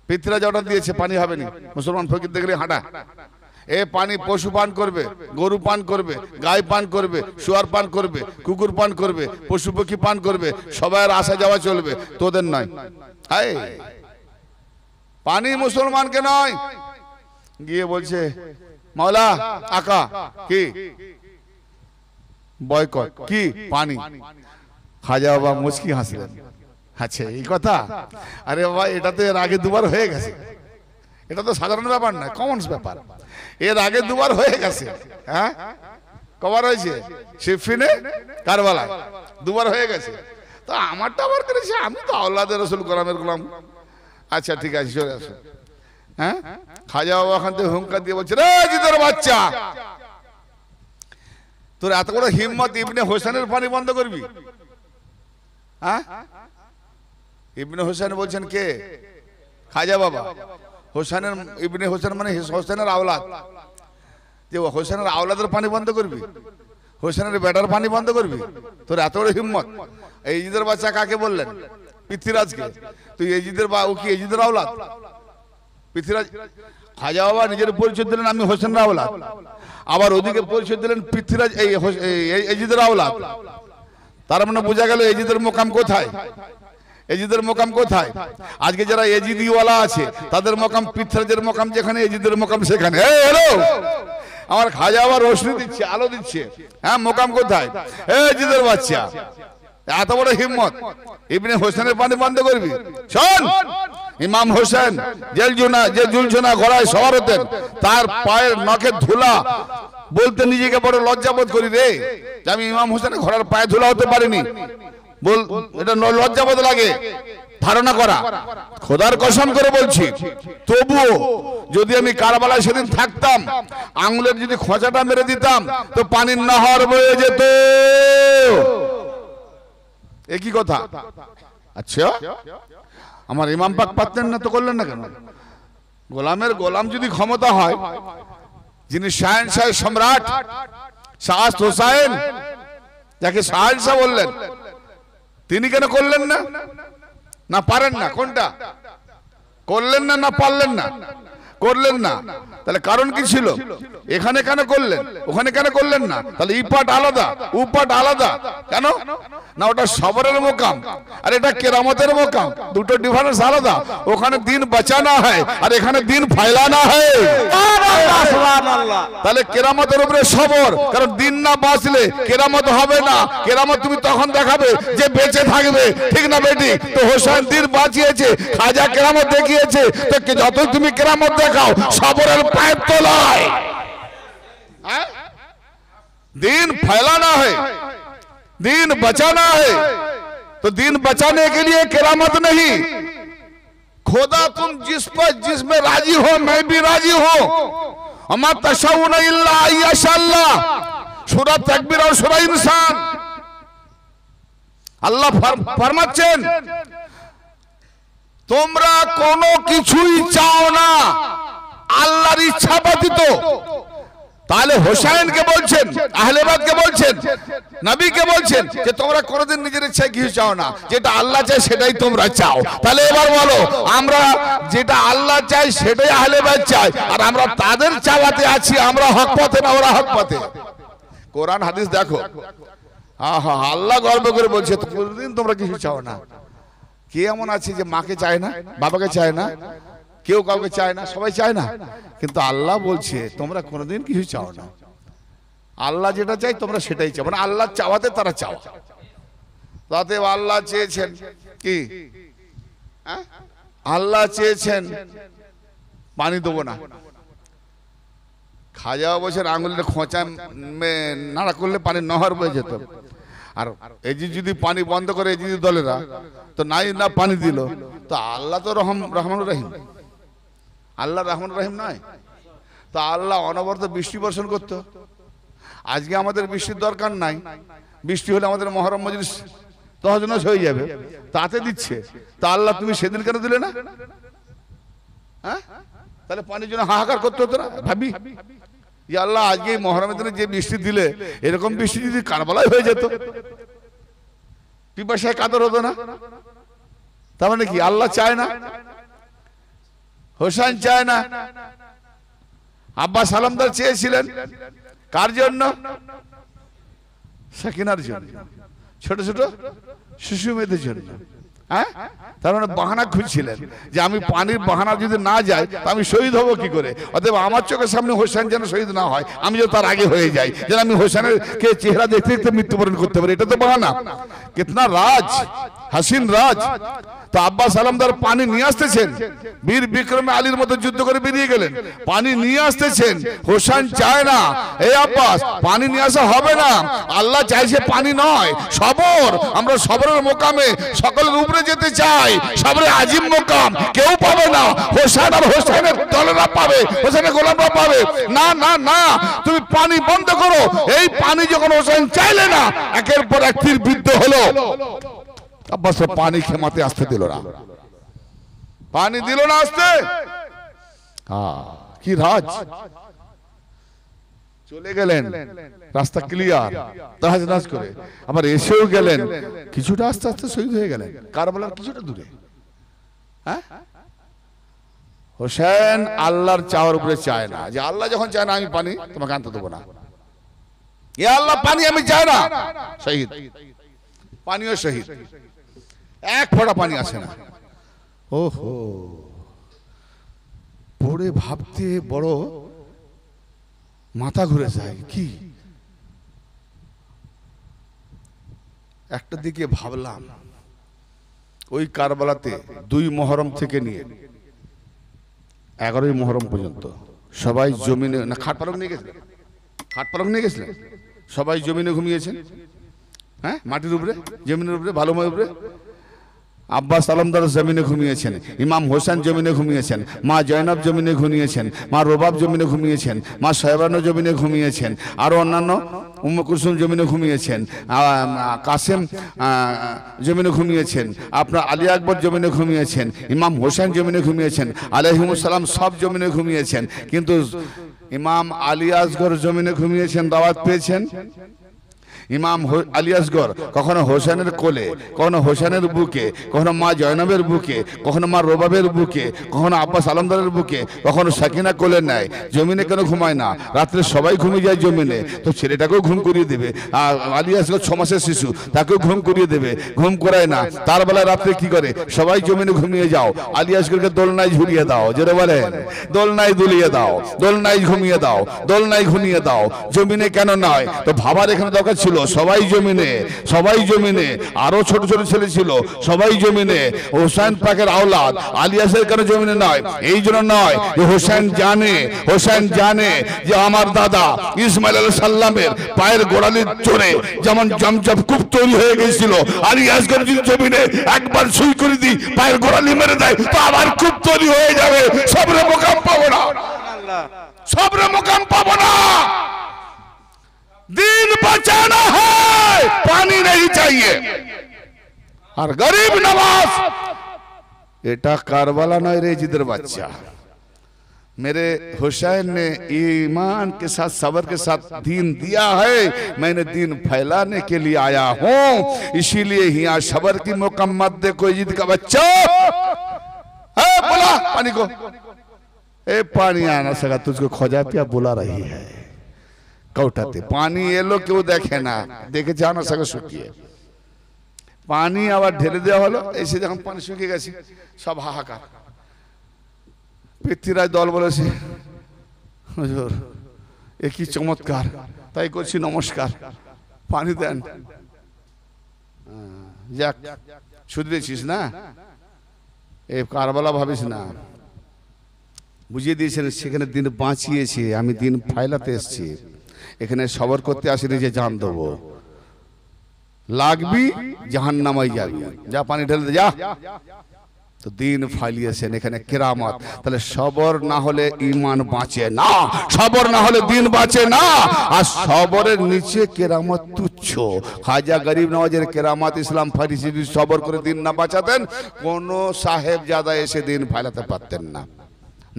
পৃথ্বীরাজ অর্ডার দিয়েছে, পানি হবে না। মুসলমান ফকির দেখলে হাঁটা, এ পানি পশু পান করবে, গরু পান করবে, গাই পান করবে, শুয়ার পান করবে, কুকুর পান করবে, পশু পক্ষী পান করবে, সবার আসা যাওয়া চলবে, তোদের নয়। হায়, পানি মুসলমানকে নয়। গিয়ে বলছে মাওলা আকা কি বয়কট, কি পানি? খাজা বাবা মুচকি হাসলেন। আচ্ছা এই কথা? আরে বাবা, এটা তো এর আগে 2 বার হয়ে গেছে। এটা তো সাধারণ ব্যাপার না, কমন ব্যাপার। এর আগে 2 বার হয়ে গেছে। হ্যাঁ, কবার হয়েছে? সিফিনে, কারবালা, 2 বার হয়ে গেছে। তো আমারটা আবার করেছে, আমি তো আওলাদে রাসূল গোলামের গোলাম। আচ্ছা ঠিক আছে, চলে আসো। হ্যাঁ, খাজা বাবা ওখান থেকে হুঙ্কার দিয়ে বলছে, রে জিদের বাচ্চা, তোর এত বড় হিম্মত, ইবনে হোসেনের পানি বন্ধ করবি? হ্যাঁ, ইবনে হোসেন বলছেন কে? খাজা বাবা। হোসেনের ইবনে হোসেন মানে হোসেনের আওলাদ। যে হোসেনের আওলাদের পানি বন্ধ করবি? হোসেনের বেটার পানি বন্ধ করবি? তোর এত বড় হিম্মত। এই এজিদের বাচ্চা কাকে বললেন? পৃথ্বীরাজকে। তুই এজিদের বা ও কি এজিদের আওলাদ? পৃথ্বীরাজ। খাজা বাবা নিজের পরিচয় দিলেন আমি হোসেনের আওলাদ, আবার ওদিকে পরিচয় দিলেন পৃথ্বীরাজ এই এজিদের আওলাদ। তার মানে বোঝা গেল এজিদের মোকাম কোথায়? এজিদের মোকাম কোথায়? আজকে যারা এজিদিওয়ালা আছে তাদের মোকাম পৃথ্বীরাজের মোকাম যেখানে, এজিদের মোকাম সেখানে। এই হ্যালো, আমার খাজা আবার রোশনি দিচ্ছে, আলো দিচ্ছে। হ্যাঁ, মোকাম কোথায়? এজিদের বাচ্চা, এত বড় হিম্মত, ইবনে হোসেনের পানি বন্ধ করবি? শোন, ইমাম হোসেন যে জুলঝোনা গলায় সওয়ার হতেন, তার পায়ের নখের ধুলা বলতে নিজেকে বড় লজ্জাবোধ করি রে, যে আমি ইমাম হোসেনের ঘোড়ার পায়ে ধুলা হতে পারিনি। বল, এটা লজ্জাবোধ লাগে। ধারণা করা। খোদার কসম করে বলছি, তবুও যদি আমি কারবালায় সেদিন থাকতাম, আঙুলের যদি খোঁচাটা মেরে দিতাম তো পানির নহর বয়ে যেত। এ কি কথা? আচ্ছা, আমার ইমাম পাক পারতেন না তো করলেন না কেন? গোলামের গোলাম যদি ক্ষমতা হয়, যিনি শাহেনশাহ সম্রাট শাহ হোসাইন, যাকে শাহেনশাহ বললেন, তিনি কেন করলেন না? না পারেন না? কোনটা করলেন না? না পারলেন না? করলেন না। তাহলে কারণ কি ছিল? এখানে কেন করলেন, ওখানে কেন করলেন না? তাহলে ই পাঠ আলাদা, উ পাঠ আলাদা কেন? না ওটা সবরের মোকাম আর এটা কেরামতের মোকাম, দুটো ডিফারেন্স আলাদা। ওখানে দিন বাঁচানা হয় আর এখানে দিন ফাইলানা হয়। সুবহানাল্লাহ। তাহলে কেরামতের উপরে সবর, কারণ দিন না বাঁচলে কেরামত হবে না। কেরামত তুমি তখন দেখাবে যে বেঁচে থাকবে, ঠিক না বেটি? তো হোসেন দিন বাঁচিয়েছে, খাজা কেরামত দেখিয়েছে। তো যতই তুমি কেরামত দেখাও, সবরের পায়ের তলায় दिन फैलाना है, दिन बचाना है। तो दिन बचाने के लिए करामत नहीं, खुदा तुम जिसमें राजी हो मैं भी राजी हूं। अमा तशाउन इल्ला अय्याशाल्लाह, सूरह तकबीर और सूरह इंसान। আল্লাহ ফরমাচ্ছেন, তোমরা কোনো কিছুই চাও না আল্লাহর ইচ্ছা ব্যতীত। তাহলে হোসেনকে বলছেন, আহলে বাইতকে বলছেন, নবীকে বলছেন যে তোমরা কোনোদিন নিজের ইচ্ছায় কিছু চাও না, যেটা আল্লাহ চায় সেটাই তোমরা চাও। তাহলে এবার বলো, আমরা যেটা আল্লাহ চাই সেটাই আহলে বাইত চাই, আর আমরা তাদের চাওয়াতে আছি, আমরা হক পথে না ওরা হক পথে। কোরআন হাদিস দেখো, আহা আল্লাহ গর্ব করে বলছে কোনোদিন তোমরা কিছু চাও না। কে এমন আছে যে মাকে চায় না, বাবাকে চায় না, কেউ কাউকে চায় না, সবাই চায় না, কিন্তু আল্লাহ বলছে তোমরা কোনোদিন কিছু চাও না। আল্লাহ যেটা চাই তোমরা সেটাই চাও, মানে আল্লাহ চাওয়াতে তারা চাও। তাতে আল্লাহ চেয়েছেন কি? আল্লাহ চেয়েছেন পানি দেবো না, খাজা বছর আঙুলের খোঁচা নাড়া করলে পানি নহর বয়ে যেত। আর এই যে যদি পানি বন্ধ করে এই যদি দলেরা তো নাই না পানি দিল, তো আল্লাহ তো রহমান রহিম, আল্লাহ রহমান রহিম নয়? তো আল্লাহ অনবরত বৃষ্টি বর্ষণ করত। আজকে আমাদের বৃষ্টির দরকার নাই, বৃষ্টি হলে আমাদের মহরম মজলিস তহজনস হয়ে যাবে, তাতে দিচ্ছে। তা আল্লাহ তুমি সেদিন কেন দিলে না? হ্যাঁ, তাহলে পানির জন্য হাহাকার করতে হতো না? ভাবি যে আল্লাহ আজকে মহরমের দিনে যে বৃষ্টি দিলে, এরকম বৃষ্টি যদি কারবালায় হয়ে যেত, পিপাসায় কাতর হতো না? তার মানে কি আল্লাহ চায় না, হোসেন চায় না। আব্বাস সালামদার চেয়েছিলেন কার জন্য? সাকিনার জন্য, ছোট ছোট শিশু মেয়েদের জন্য। হ্যাঁ, তার মানে বাহানা খুঁজছিলেন যে আমি পানির বাহানা যদি না যাই তা আমি শহীদ হব কি করে? অতএব আমার চোখের সামনে হোসেন যেন শহীদ না হয়, আমি যেন তার আগে হয়ে যাই, যেন আমি হোসেনের কে চেহারা দেখতে দেখতে মৃত্যুবরণ করতে পারি। এটা তো বাহানা। কিতনা রাজ, হাসিন রাজ। তো আব্বাস সালামদার পানি নিয়ে আসতেছেন, বীর বিক্রমে আলীর মতো যুদ্ধ করে বেরিয়ে গেলেন, পানি নিয়ে আসতেছেন। হোসেন চায় না, এই আব্বাস পানি নিয়ে আসা হবে না, আল্লাহ চাইছে পানি নয় সবর। আমরা সবরের মোকামে সকলের উপরে যেতে চাই, সবরে আজিম মোকাম কেউ পাবে না, হোসেন আর হোসেনের দলেরা পাবে, হোসেনের গোলামরা পাবে না। না না, তুমি পানি বন্ধ করো। এই পানি যখন হোসেন চাইলে না, একের পর এক তীর বিদ্ধ হলো। আব্বাস পানি খেমাতে আসতে দিল না, পানি দিল না আসতে। কি রাজ! চলে গেলেন, রাস্তা ক্লিয়ার, তাহাজ নাজ করে আবার এসেও গেলেন, কিছুটা আস্তে আস্তে শহীদ হয়ে গেলেন কারবালার কিছুটা দূরে। হ্যাঁ, হোসেন আল্লাহর চাওয়ার উপরে চায় না, যে আল্লাহ যখন চায় না আমি পানি তোমাকে আনতে দেবো না, এ আল্লাহ পানি আমি চাই না, শহীদ। পানিও শহীদ, এক ফোঁটা পানি আসে না। ওহো, পড়ে ভাবতে বড় মাথা ঘুরে যায়। কি একটা দিকে ভাবলাম, ওই কারবালাতে 2 মুহররম থেকে নিয়ে 11ই মুহররম পর্যন্ত সবাই জমিনে না খাট পালক নিয়ে গেছিলেন, খাট পালক নিয়ে গেছিলেন, সবাই জমিনে ঘুমিয়েছেন। হ্যাঁ, মাটির উপরে, জমিনের উপরে, ভালো ময় উপরে। আব্বাস আলমদার জমিনে ঘুমিয়েছেন, ইমাম হোসেন জমিনে ঘুমিয়েছেন, মা জয়নব জমিনে ঘুমিয়েছেন, মা রবাব জমিনে ঘুমিয়েছেন, মা সাহেবানো জমিনে ঘুমিয়েছেন, আরও অন্যান্য উম্মে কুলসুম জমিনে ঘুমিয়েছেন, কাসেম জমিনে ঘুমিয়েছেন, আপনার আলী আকবর জমিনে ঘুমিয়েছেন, ইমাম হোসেন জমিনে ঘুমিয়েছেন, আলাইহিমুস সালাম সব জমিনে ঘুমিয়েছেন। কিন্তু ইমাম আলী আসগর জমিনে ঘুমিয়েছেন, দাওয়াত পেয়েছেন। ইমাম আলী আসগর কখনো হোসেনের কোলে, কখনো হোসেনের বুকে, কখনো মা জয়নবের বুকে, কখনো মা রবাবের বুকে, কখনো আব্বাস আলমদারের বুকে, কখনো সাকিনা কোলে নেয়। জমিনে কেন ঘুমায় না? রাত্রে সবাই ঘুমিয়ে যায় জমিনে, তো ছেলেটাকেও ঘুম করিয়ে দেবে। আর আলী আসগর 6 মাসের শিশু, তাকেও ঘুম করিয়ে দেবে, ঘুম করায় না। তার বেলায় রাত্রে কি করে? সবাই জমিনে ঘুমিয়ে যাও, আলী আসগরকে দোলনায় ঝুলিয়ে দাও, যেটা বলেন দোলনায় দুলিয়ে দাও, দোলনায় ঘুমিয়ে দাও, দোলনায় ঘুমিয়ে দাও। জমিনে কেন নয়? তো ভাবার এখানে দরকার ছিল। সবাই জমিনে, সবাই জমিনে, আরো ছোট ছোট ছেলে ছিল, সবাই জমিনে। হোসেন পাকের আওলাদ আলী আসগর কেন জমিনে নয়? এই জন্য নয় যে হোসেন জানে, হোসেন জানে যে আমার দাদা ইসমাইল আলাইহিস সালামের পায়ের গোড়ালির চড়ে যেমন জমজম কূপ তৈরি হয়ে গেছিল, আলী আসগর যদি জমিনে একবার সুই করে দিই, পায়ের গোড়ালি মেরে দেয়, তো আবার কূপ তৈরি হয়ে যাবে। সবরে মোকাম পাবো না, সবরে মোকাম পাবো না। दिन बचाना है, पानी नहीं चाहिए। और गरीब नवाज एटा कारबाला नय रे जिधर बच्चा। मेरे हुसैन ने ईमान के साथ सब्र के साथ दीन दिया है, मैंने दीन फैलाने के लिए आया हूं, इसीलिए यहाँ सब्र की मुकम्मत दे कोई जिद का बच्चा। बोला पानी को, ए पानी आना सका, तुझको खोजा पिया बुला रही है। कौटाते पानी एलो केउ देखे ना, देखे जाना सके शुकिए पानी आবার ঢেলে দেওয়া হলো। এসে যখন পানি শুকিয়ে গেছে, সব হাহাকার। পৃথ্বীরাজ দল বলেছে, হুজুর এ কি চমৎকার, তাই করছি নমস্কার, পানি দেন। যাক, শুধরেছিস না, এই কারবালা ভাবিস না। বুঝিয়ে দিয়েছেন সেখানে দিন বাঁচিয়েছে, আমি দিন ফাইলাতে এসেছি। এখানে সবর করতে আসিনি যে জান দেবো, লাগবি জাহান্নামায় যাবি, যা পানি ঢেলে দে যা। তো দিন ফাইলিয়েছেন এখানে কেরামত। তাহলে সবর না হলে ঈমান বাঁচে না, সবর না হলে দিন বাঁচে না। আর সবরের নিচে কেরামত তুচ্ছ। খাজা গরিব নওয়াজের কেরামত ইসলাম ফারিসি সবর করে দিন না বাঁচাতেন, কোন সাহেব জাদা এসে দিন ফাইলাতে পারতেন না।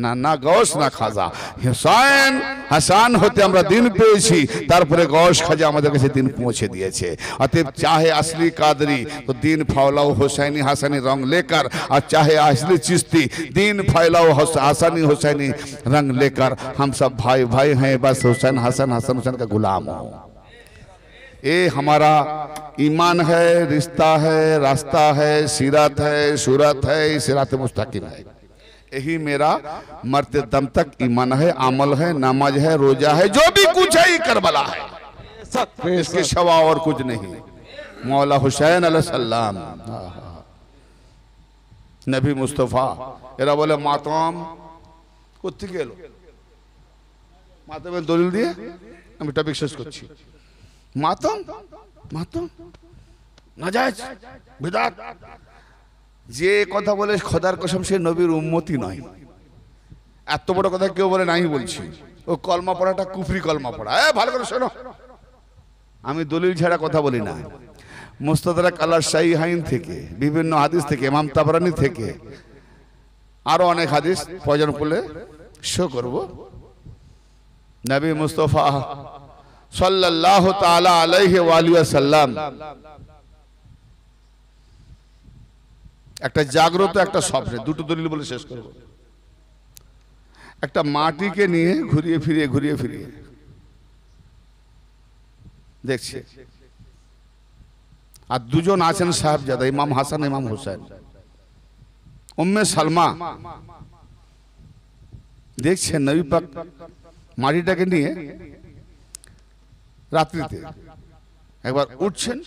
না না গৌস না খাজা, হুসাইন হাসান হতে আমরা দিন পেয়েছি, তারপরে গৌস খাজা আমাদের কাছে দিন পৌঁছে দিয়েছে। অতএব চাহে আসলি কাদরি তো দিন फैलाओ हुसैनी हसनी रंग लेकर, और चाहे असली चिश्ती दिन फैलाओ हसनी हुसैनी रंग लेकर। हम सब भाई भाई हैं, बस हुसैन हसन हसन हुसैन का गुलाम हो। ये हमारा ईमान है, रिश्ता है, रास्ता है, सीरत है, सूरत है, सिरात मुस्तकीम है। यही मेरा मरते दम तक ईमान है, अमल है, नमाज है, रोजा है, जो भी कुछ है ये करबला है, इसके सिवा और कुछ नहीं। मौला हुसैन अलैहिस्सलाम, नबी मुस्तफा। एरा बोले मातम কোথা গেল, মাতমের দলিল দিয়ে আমি টপিক শেষ করছি। মাতম মাতম নাজায়েজ বিদআত, যে কথা বলে খোদার কসম সে নবীর উম্মতি নয়। এত বড় কথা কেউ বলে নাই বলছি, ও কলমা পড়াটা কুফরি কলমা পড়া। ভালো করে শোনো, আমি দলিল ছাড়া কথা বলি না। মুস্তাদরাক আলা সাহিহাইন থেকে, বিভিন্ন হাদিস থেকে, ইমাম তাবরানী থেকে, আরো অনেক হাদিস প্রয়োজন পড়লে শো করব। নবী মুস্তাফা সাল্লাল্লাহু তাআলা আলাইহি ওয়া আলিহি ওয়াসাল্লাম একটা জাগ্রত একটা স্বপ্নে, দুটো দলিল বলে শেষ করব। একটা মাটিকে নিয়ে ঘুরিয়ে ফিরিয়ে দেখছে, আর দুজন আছেন সাহেবজাদা, ইমাম হাসান ইমাম হুসাইন। উম্মে সালমা দেখছেন নবী পাক মাটিটাকে নিয়ে রাত্রিতে একবার উঠছেন,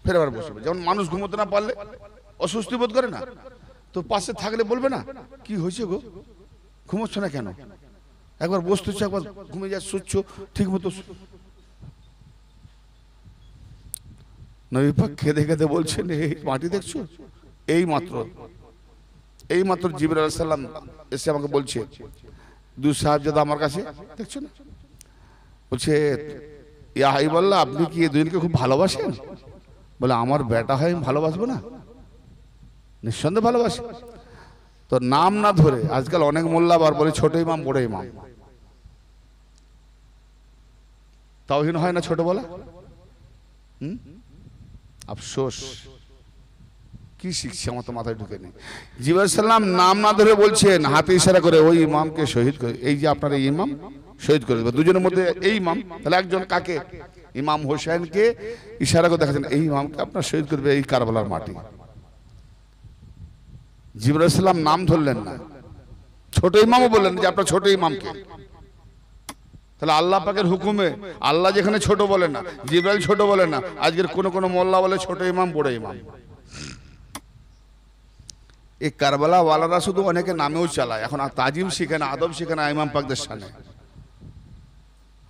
ফের আবার বসবে। যেমন মানুষ ঘুমোতে না পারলে অস্বস্তি বোধ করে না, তো পাশে থাকলে বলবে না কি হয়েছে গো, ঘুমোচ্ছ না কেন, একবার বসতেছ, একবার ঘুমিয়ে যা, শুচ্ছ ঠিক মতো। নবী পাক খেদে খেদে বলছেন, এই মাটি দেখছো, এই মাত্র জিবরাইল আলাইহিস সালাম এসে আমাকে বলছে, দুই সাহাবজাদা আমার কাছে, দেখছো না, বলছে ইয়া হাবিবাল্লাহ, আপনি কি এই দুজনকে খুব ভালোবাসেন? বলে আমার বেটা হয়, আমি ভালোবাসবো না? নিঃসন্দেহে ভালোবাসি। তো নাম না ধরে আজকাল অনেক মোল্লা বার বলে ছোট ইমাম বড় ইমাম, তাওহীন হয় না ছোট বলা? আফসোস, কি শিখছে আমার তো মাথায় ঢুকে নেই। জিবরাইল সাল্লাম নাম না ধরে বলছেন, হাতে ইশারা করে ওই ইমামকে শহীদ করে, এই যে আপনার এই ইমাম শহীদ করে দেবে। দুজনের মধ্যে এই ইমাম, তাহলে একজন কাকে? ইমাম হোসেনকে ইশারা করে দেখাচ্ছেন, এই ইমামকে আপনার শহীদ করবে এই কারবালার মাটি। জিবরাইল সাল্লাম নাম ধরলেন না, ছোট ইমামও বললেন যে আপনার ছোট ইমামকে। তাহলে আল্লাহ পাকের হুকুমে আল্লাহ যেখানে ছোট বলে না, জিবরাইল ছোট বলে না, আজকের কোন মোল্লা বলে ছোট ইমাম বড় ইমাম। এই কারবালা ওয়ালারা শুধু অনেকে নামেও চালায়, এখন তাজিম শিখে না, আদব শিখে না ইমাম পাকদের সামনে,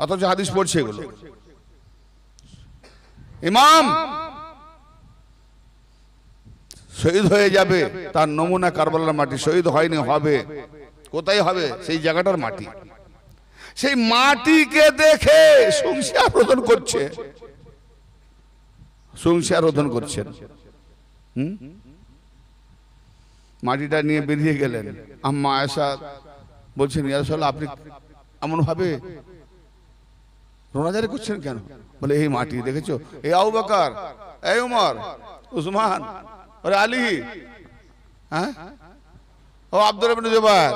অথচ হাদিস পড়ছে এগুলো। ইমাম শহীদ হয়ে যাবে, তার নমুনা কারবালার মাটি। শহীদ হয়নি, হবে। কোথায় হবে? সেই জায়গাটার মাটি। সেই মাটিকে দেখে সংসার রোধন করছে, সংসার রোধন করছেন। মাটিটা নিয়ে বেরিয়ে গেলেন। আম্মা আয়েশা বলছেন, ইয়া রাসূলুল্লাহ, আপনি এমন ভাবে রোনাজারি করছেন কেন? বলে এই মাটি দেখেছো, এই আবু বকর, এই উমর, উসমান, আরে আলী, হ্যাঁ, ও আব্দুর ইবনে জুবায়ের,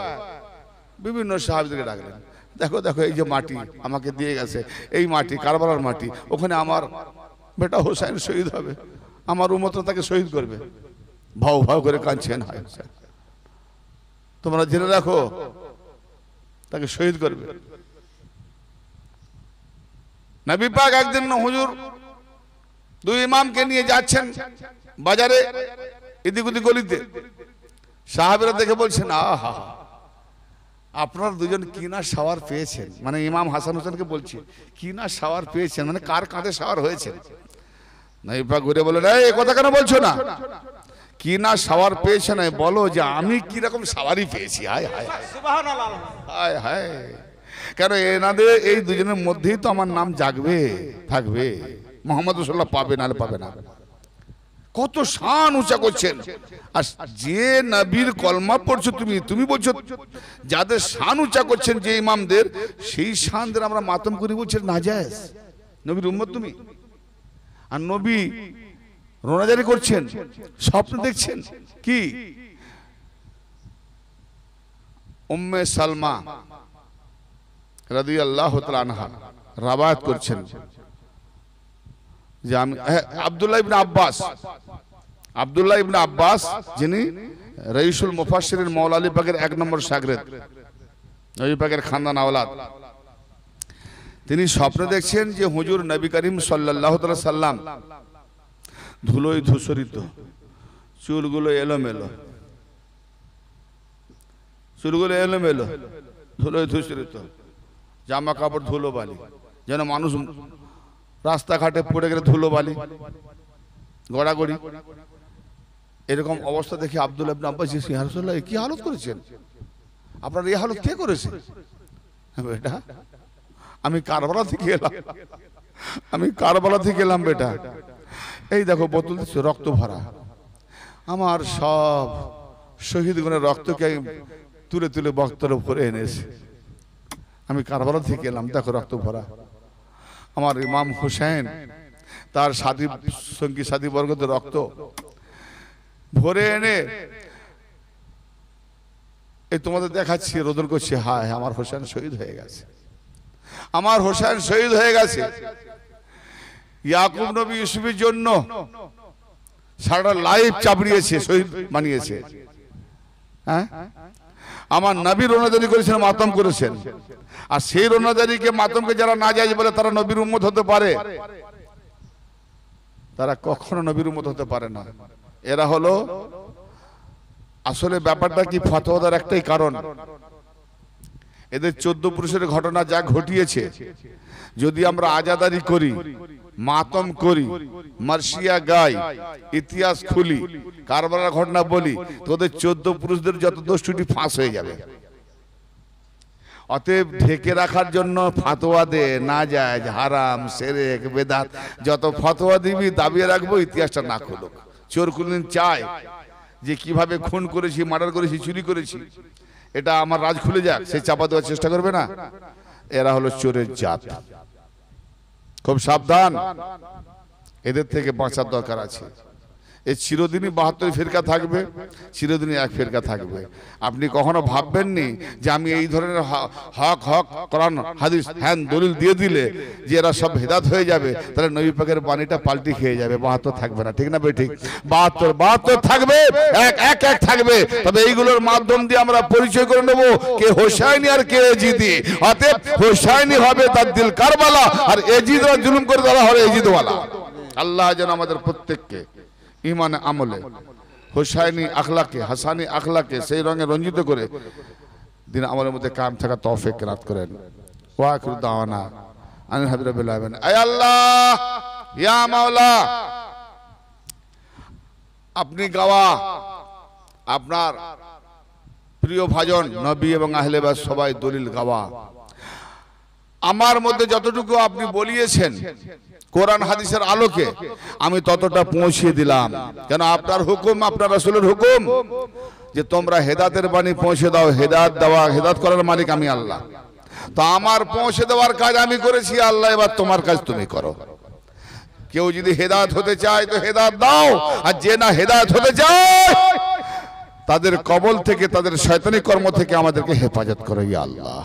বিভিন্ন সাহাবীদেরকে ডাকলেন। দেখো দেখো, এই যে মাটি আমাকে দিয়ে গেছে, এই মাটি কারবালার মাটি, ওখানে আমার বেটা হোসেন শহীদ হবে, আমার উম্মতরা তাকে শহীদ করবে। ভাও ভাও করে কাঁদছেন, হায় তোমরা জেনে রাখো, তাকে শহীদ করবে। নবী পাক একদিন হুজুর দুই ইমামকে নিয়ে যাচ্ছেন বাজারে, এদিক ওদিক গলিতে। সাহাবীরা দেখে বলছেন, আহা, আপনারা দুজন কি না শাওয়ার পেয়েছেন। মানে ইমাম হাসান হোসেনকে বলছে, কি না শাওয়ার পেয়েছেন, মানে কার কাঁধে শাওয়ার হয়েছে। নবী পাক ঘুরে বলেন, এই কথা কেন বলছো না? কি না শাওয়ার পেয়েছে না, বলো যে আমি কি রকম শাওয়ারই পেয়েছি। হায় হায় সুবহানাল্লাহ, হায় হায়, কেন এনাদের এই দুজনের মধ্যেই তো আমার নাম জাগবে, থাকবে। মুহাম্মদ রাসূলুল্লাহ পাবে না, পাবে না। কত শান উঁচা করছেন। আর যে নবীর কলমা পড়ছো তুমি বলছো যাদের শান উঁচা করছেন, যে ইমামদের, সেই শানদের আমরা মাতম করি, বলছেন নাজায়েজ। নবীর উম্মত তুমি, আর নবী রোনাজারি করছেন, স্বপ্ন দেখছেন। কি? উম্মে সালমা রাদিয়াল্লাহু তাআলা আনহা রাওয়ায়াত করছেন যে আমি আব্দুল্লাহ ইবনে আব্বাস, যিনি রাইসুল মুফাসসিরিন মাওলা আলী পাকের 1 নম্বর শাগরেদ, নবী পাকের খানদান আওলাদ, তিনি স্বপ্নে দেখছেন যে হুজুর নবী করিম সাল্লাল্লাহু তাআলা সাল্লাম ধুলোয় ধূসরিত, চুলগুলো এলোমেলো, ধুলোয় ধূসরিত, জামা কাপড় ধুলো বালি, যেন মানুষ রাস্তাঘাটে পড়ে গেলে ধুলো বালি গড়াগড়ি, এরকম অবস্থা দেখে আব্দুল্লাহ ইবনে আব্বাস, ইয়া রাসূলুল্লাহ, কি হালত করেছেন আপনার? এই হালত কে করেছে? বেটা, আমি কারবালা থেকে এলাম, বেটা। এই দেখো বোতল দিচ্ছে, রক্ত ভরা, আমার সব শহীদগণের রক্তকে তুলে তুলে বক্তরে ভরে এনেছে। আমি কারবালা থেকে এলাম, দেখো রক্ত ভরা। আমার ইমাম হোসেন, তার সঙ্গী সাথী বর্গদের রক্ত ভরে এনে এই তোমাদের দেখাচ্ছি, রোদন করছি। হায়, আমার হোসেন শহীদ হয়ে গেছে, আমার হোসেন শহীদ হয়ে গেছে। ইয়াকুব নবী ইউসুফের জন্য সারা লাইফ চাপড়িয়েছে, শহীদ বানিয়েছে। হ্যাঁ, আমার নবী রোনাজারি করেছেন, মাতম করেছেন। আর সেই রোনাজারিকে, মাতমকে যারা না যায় বলে তারা নবীর উম্মত হতে পারে, তারা কখনো নবীর উম্মত হতে পারে না। এরা হলো আসলে ব্যাপারটা কি, ফতোয়ার একটাই কারণ, এদের 14 পুরুষের ঘটনা যা ঘটিয়েছে, যদি আমরা আজাদারি করি, মাতম করি, মার্শিয়া গাই, ইতিহাস খুলি, কারবালার ঘটনা বলি, তোদের 14 পুরুষদের যত দোষ ত্রুটি ফাঁস হয়ে যাবে। অতএব ঢেকে রাখার জন্য ফতোয়া দে, না যায় হারাম, শিরক, বেদাত, যত ফতোয়া দিবি দাবিয়ে রাখবো ইতিহাসটা না খুলুক। চোর কোনদিন চায় যে কিভাবে খুন করেছি, মার্ডার করেছি, চুরি করেছি, এটা আমার রাজ খুলে যাক, সে চাপা দেওয়ার চেষ্টা করবে না। এরা হলো চোরের জাত, খুব সাবধান, এদের থেকে বাঁচার দরকার আছে। এই চিরদিনই 72 ফিরকা থাকবে, চিরদিনই এক ফিরকা থাকবে। আপনি কখনো ভাববেননি যে আমি এই ধরনের হক হক কোরআন হাদিস হ্যান দলিল দিয়ে দিলে যে এরা সব হেদাত হয়ে যাবে, তাহলে নবী পাকের বাণীটা পাল্টি খেয়ে যাবে, 72 থাকবে না, ঠিক না ভাই? ঠিক 72 থাকবে, এক থাকবে। তবে এইগুলোর মাধ্যম দিয়ে আমরা পরিচয় করে নেব কে হোসাইনি আর কে এজিদি। অতএব হোসাইনি হবে তার দিল কারবালা, আর এজিদরা জুলুম করে তারা হবে এজিদওয়ালা। আল্লাহ যেন আমাদের প্রত্যেককে ইমান আমলে হোসাইনি আখলাকে, হাসানি আখলাকে সেই রঙে রঞ্জিত করে দিন আমলের মধ্যে কায়েম থাকা তৌফিক কেনাত করেন। ওয়া আখিরু দাওয়ানা আলহামদুলিল্লাহি রাব্বিল আলামিন। আয় আল্লাহ, ইয়া মাওলা, আপনি গাওয়া আপনার প্রিয় ভাজন নবী এবং আহলে বাইত সবাই দলিল গাওয়া, আমার মধ্যে যতটুকু আপনি বলিয়েছেন কোরআন হাদিসের আলোকে আমি ততটা পৌঁছিয়ে দিলাম। কেন আপনার হুকুম, আপনার রাসূলের হুকুম যে তোমরা হেদাতের বাণী পৌঁছে দাও। হেদাত দেওয়া, হেদাত করার মালিক আমি আল্লাহ। তো আমার পৌঁছে দেওয়ার কাজ আমি করেছি, আল্লাহ এবার তোমার কাজ তুমি করো। কেউ যদি হেদাত হতে চায় তো হেদাত দাও, আর যে না হেদাত হতে চায় তাদের কবল থেকে, তাদের শয়তানি কর্ম থেকে আমাদেরকে হেফাজত করো ইয়া আল্লাহ।